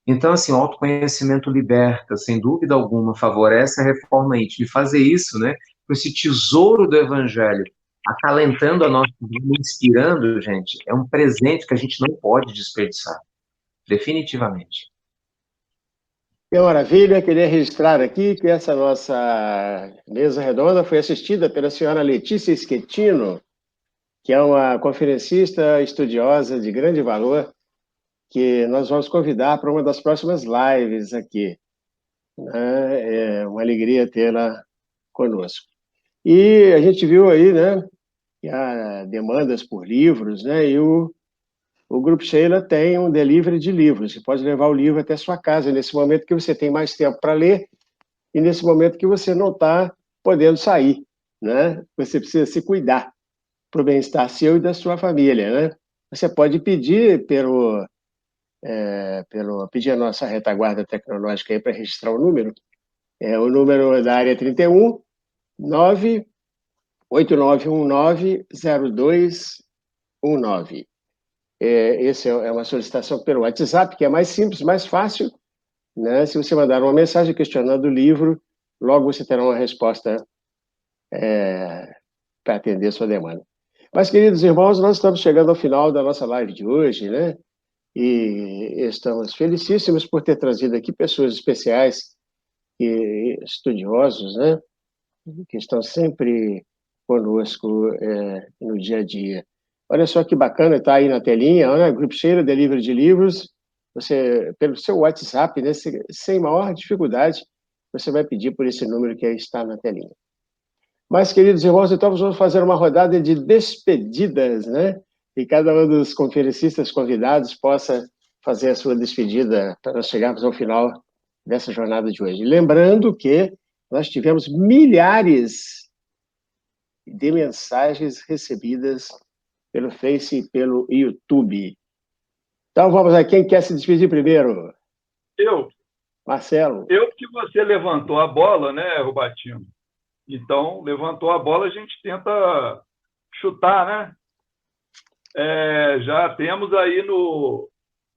[SPEAKER 4] Então, assim, o autoconhecimento liberta, sem dúvida alguma, favorece a reforma íntima. E fazer isso, né, com esse tesouro do Evangelho, acalentando a nossa vida, inspirando, gente, é um presente que a gente não pode desperdiçar, definitivamente.
[SPEAKER 1] Que maravilha, queria registrar aqui que essa nossa mesa redonda foi assistida pela senhora Letícia Schettino, que é uma conferencista estudiosa de grande valor, que nós vamos convidar para uma das próximas lives aqui. É uma alegria tê-la conosco. E a gente viu aí, né, que há demandas por livros, né, e o Grupo Sheila tem um delivery de livros. Você pode levar o livro até a sua casa, nesse momento que você tem mais tempo para ler e nesse momento que você não está podendo sair, né? Você precisa se cuidar para o bem-estar seu e da sua família, né? Você pode pedir pedir a nossa retaguarda tecnológica aí para registrar o número. O número da área 31 989190219. Essa é uma solicitação pelo WhatsApp, que é mais simples, mais fácil, né? Se você mandar uma mensagem questionando o livro, logo você terá uma resposta para atender a sua demanda. Mas, queridos irmãos, nós estamos chegando ao final da nossa live de hoje, né? E estamos felicíssimos por ter trazido aqui pessoas especiais e estudiosos, né? Que estão sempre conosco no dia a dia. Olha só que bacana, está aí na telinha, olha, Grupo Sheila, Delivery de Livros. Você, pelo seu WhatsApp, né, sem maior dificuldade, você vai pedir por esse número que está na telinha. Mas, queridos irmãos, então vamos fazer uma rodada de despedidas, né? E cada um dos conferencistas convidados possa fazer a sua despedida para nós chegarmos ao final dessa jornada de hoje. Lembrando que nós tivemos milhares de mensagens recebidas pelo Face e pelo YouTube. Então vamos lá, quem quer se despedir primeiro?
[SPEAKER 2] Eu.
[SPEAKER 1] Marcelo.
[SPEAKER 2] Eu, que você levantou a bola, né, Rubatinho? Então, levantou a bola, a gente tenta chutar, né? Já temos aí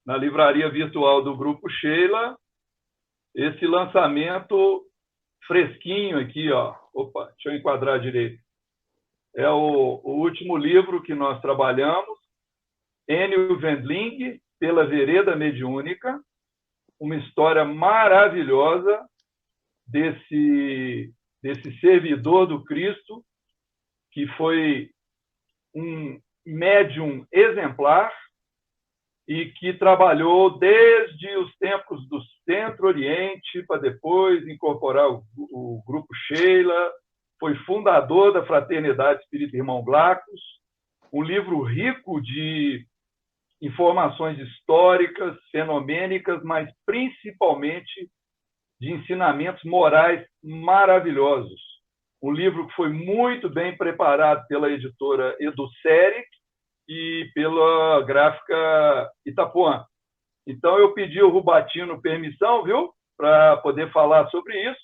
[SPEAKER 2] na livraria virtual do Grupo Sheila esse lançamento fresquinho aqui, ó. Opa, deixa eu enquadrar direito. É o último livro que nós trabalhamos, Enio Wendling, Pela Vereda Mediúnica, uma história maravilhosa desse servidor do Cristo, que foi um médium exemplar e que trabalhou desde os tempos do Centro-Oriente para depois incorporar o Grupo Sheila, foi fundador da Fraternidade Espírita Irmão Glaucus, um livro rico de informações históricas, fenomênicas, mas principalmente de ensinamentos morais maravilhosos. Um livro que foi muito bem preparado pela editora EduSere e pela gráfica Itapuã. Então, eu pedi ao Rubatino permissão, viu, para poder falar sobre isso,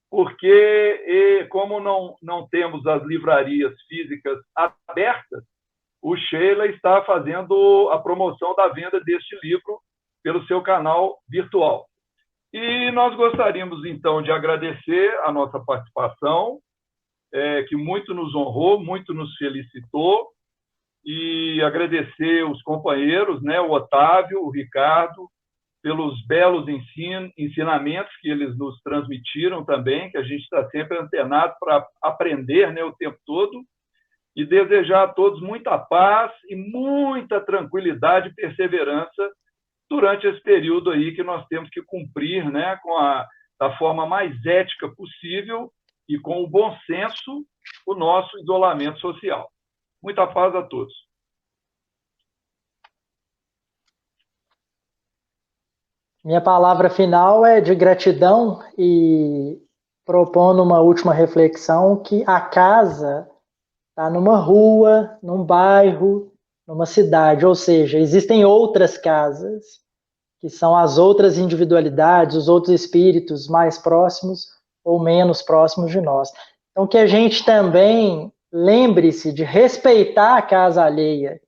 [SPEAKER 2] porque, como não temos as livrarias físicas abertas, o Sheila está fazendo a promoção da venda deste livro pelo seu canal virtual. E nós gostaríamos, então, de agradecer a nossa participação, que muito nos honrou, muito nos felicitou, e agradecer os companheiros, né, o Otávio, o Ricardo, pelos belos ensinamentos que eles nos transmitiram também, que a gente está sempre antenado para aprender, né, o tempo todo, e desejar a todos muita paz e muita tranquilidade e perseverança durante esse período aí que nós temos que cumprir, né, da forma mais ética possível e com o bom senso o nosso isolamento social. Muita paz a todos.
[SPEAKER 3] Minha palavra final é de gratidão e propondo uma última reflexão, que a casa está numa rua, num bairro, numa cidade, ou seja, existem outras casas, que são as outras individualidades, os outros espíritos mais próximos ou menos próximos de nós. Então, que a gente também lembre-se de respeitar a casa alheia,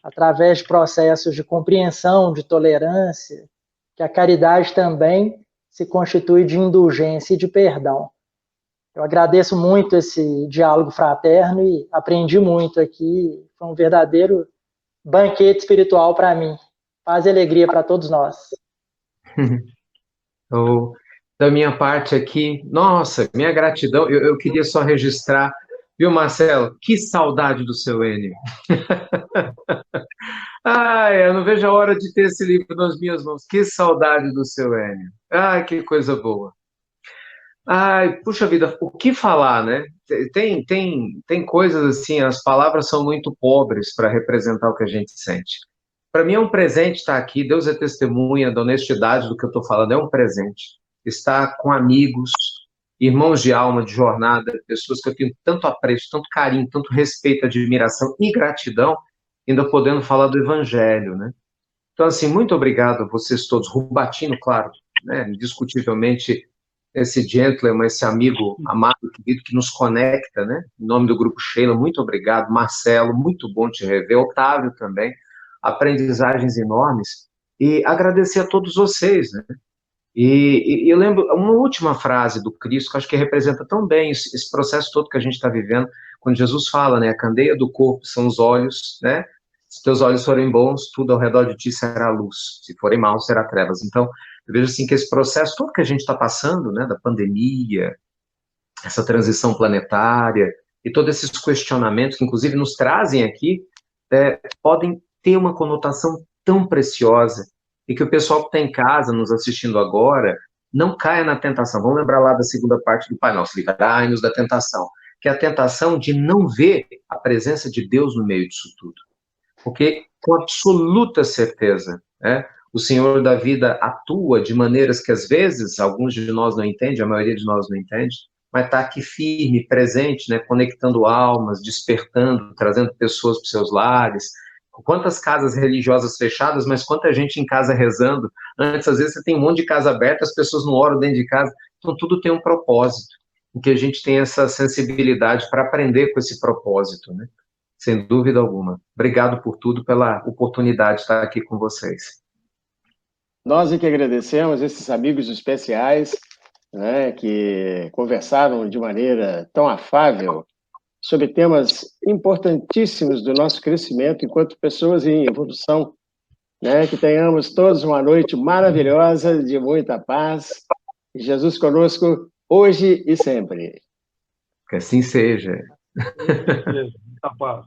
[SPEAKER 3] através de processos de compreensão, de tolerância, que a caridade também se constitui de indulgência e de perdão. Eu agradeço muito esse diálogo fraterno e aprendi muito aqui. Foi um verdadeiro banquete espiritual para mim. Paz e alegria para todos nós.
[SPEAKER 4] Da minha parte aqui, nossa, minha gratidão, eu queria só registrar, viu, Marcelo? Que saudade do seu Enio. Ai, eu não vejo a hora de ter esse livro nas minhas mãos. Que saudade do seu Enio. Ai, que coisa boa. Ai, puxa vida, o que falar, né? Tem coisas assim, as palavras são muito pobres para representar o que a gente sente. Para mim é um presente estar aqui, Deus é testemunha da honestidade do que eu estou falando, é um presente. Estar com amigos, irmãos de alma, de jornada, pessoas que eu tenho tanto apreço, tanto carinho, tanto respeito, admiração e gratidão, ainda podendo falar do Evangelho, né? Então, assim, muito obrigado a vocês todos. Rubatino, claro, né? Indiscutivelmente, esse gentleman, esse amigo amado, querido, que nos conecta, né? Em nome do Grupo Sheila, muito obrigado. Marcelo, muito bom te rever. Otávio também, aprendizagens enormes. E agradecer a todos vocês, né? E eu lembro uma última frase do Cristo, que acho que representa tão bem esse processo todo que a gente está vivendo, quando Jesus fala, né? A candeia do corpo são os olhos, né? Se teus olhos forem bons, tudo ao redor de ti será luz. Se forem maus, será trevas. Então, eu vejo assim que esse processo todo que a gente está passando, né, da pandemia, essa transição planetária, e todos esses questionamentos que, inclusive, nos trazem aqui podem ter uma conotação tão preciosa, e que o pessoal que está em casa, nos assistindo agora, não caia na tentação. Vamos lembrar lá da segunda parte do Pai Nosso, livrai-nos da tentação, que é a tentação de não ver a presença de Deus no meio disso tudo. Porque, com absoluta certeza, o Senhor da vida atua de maneiras que, às vezes, alguns de nós não entendem, a maioria de nós não entende, mas está aqui firme, presente, conectando almas, despertando, trazendo pessoas para os seus lares. Quantas casas religiosas fechadas, mas quanta gente em casa rezando. Antes, às vezes, você tem um monte de casa aberta, as pessoas não oram dentro de casa. Então, tudo tem um propósito, em que a gente tem essa sensibilidade para aprender com esse propósito, sem dúvida alguma. Obrigado por tudo, pela oportunidade de estar aqui com vocês.
[SPEAKER 1] Nós é que agradecemos esses amigos especiais, que conversaram de maneira tão afável sobre temas importantíssimos do nosso crescimento enquanto pessoas em evolução. Que tenhamos todos uma noite maravilhosa, de muita paz. Jesus conosco, hoje e sempre.
[SPEAKER 4] Que assim seja.
[SPEAKER 2] Muita paz.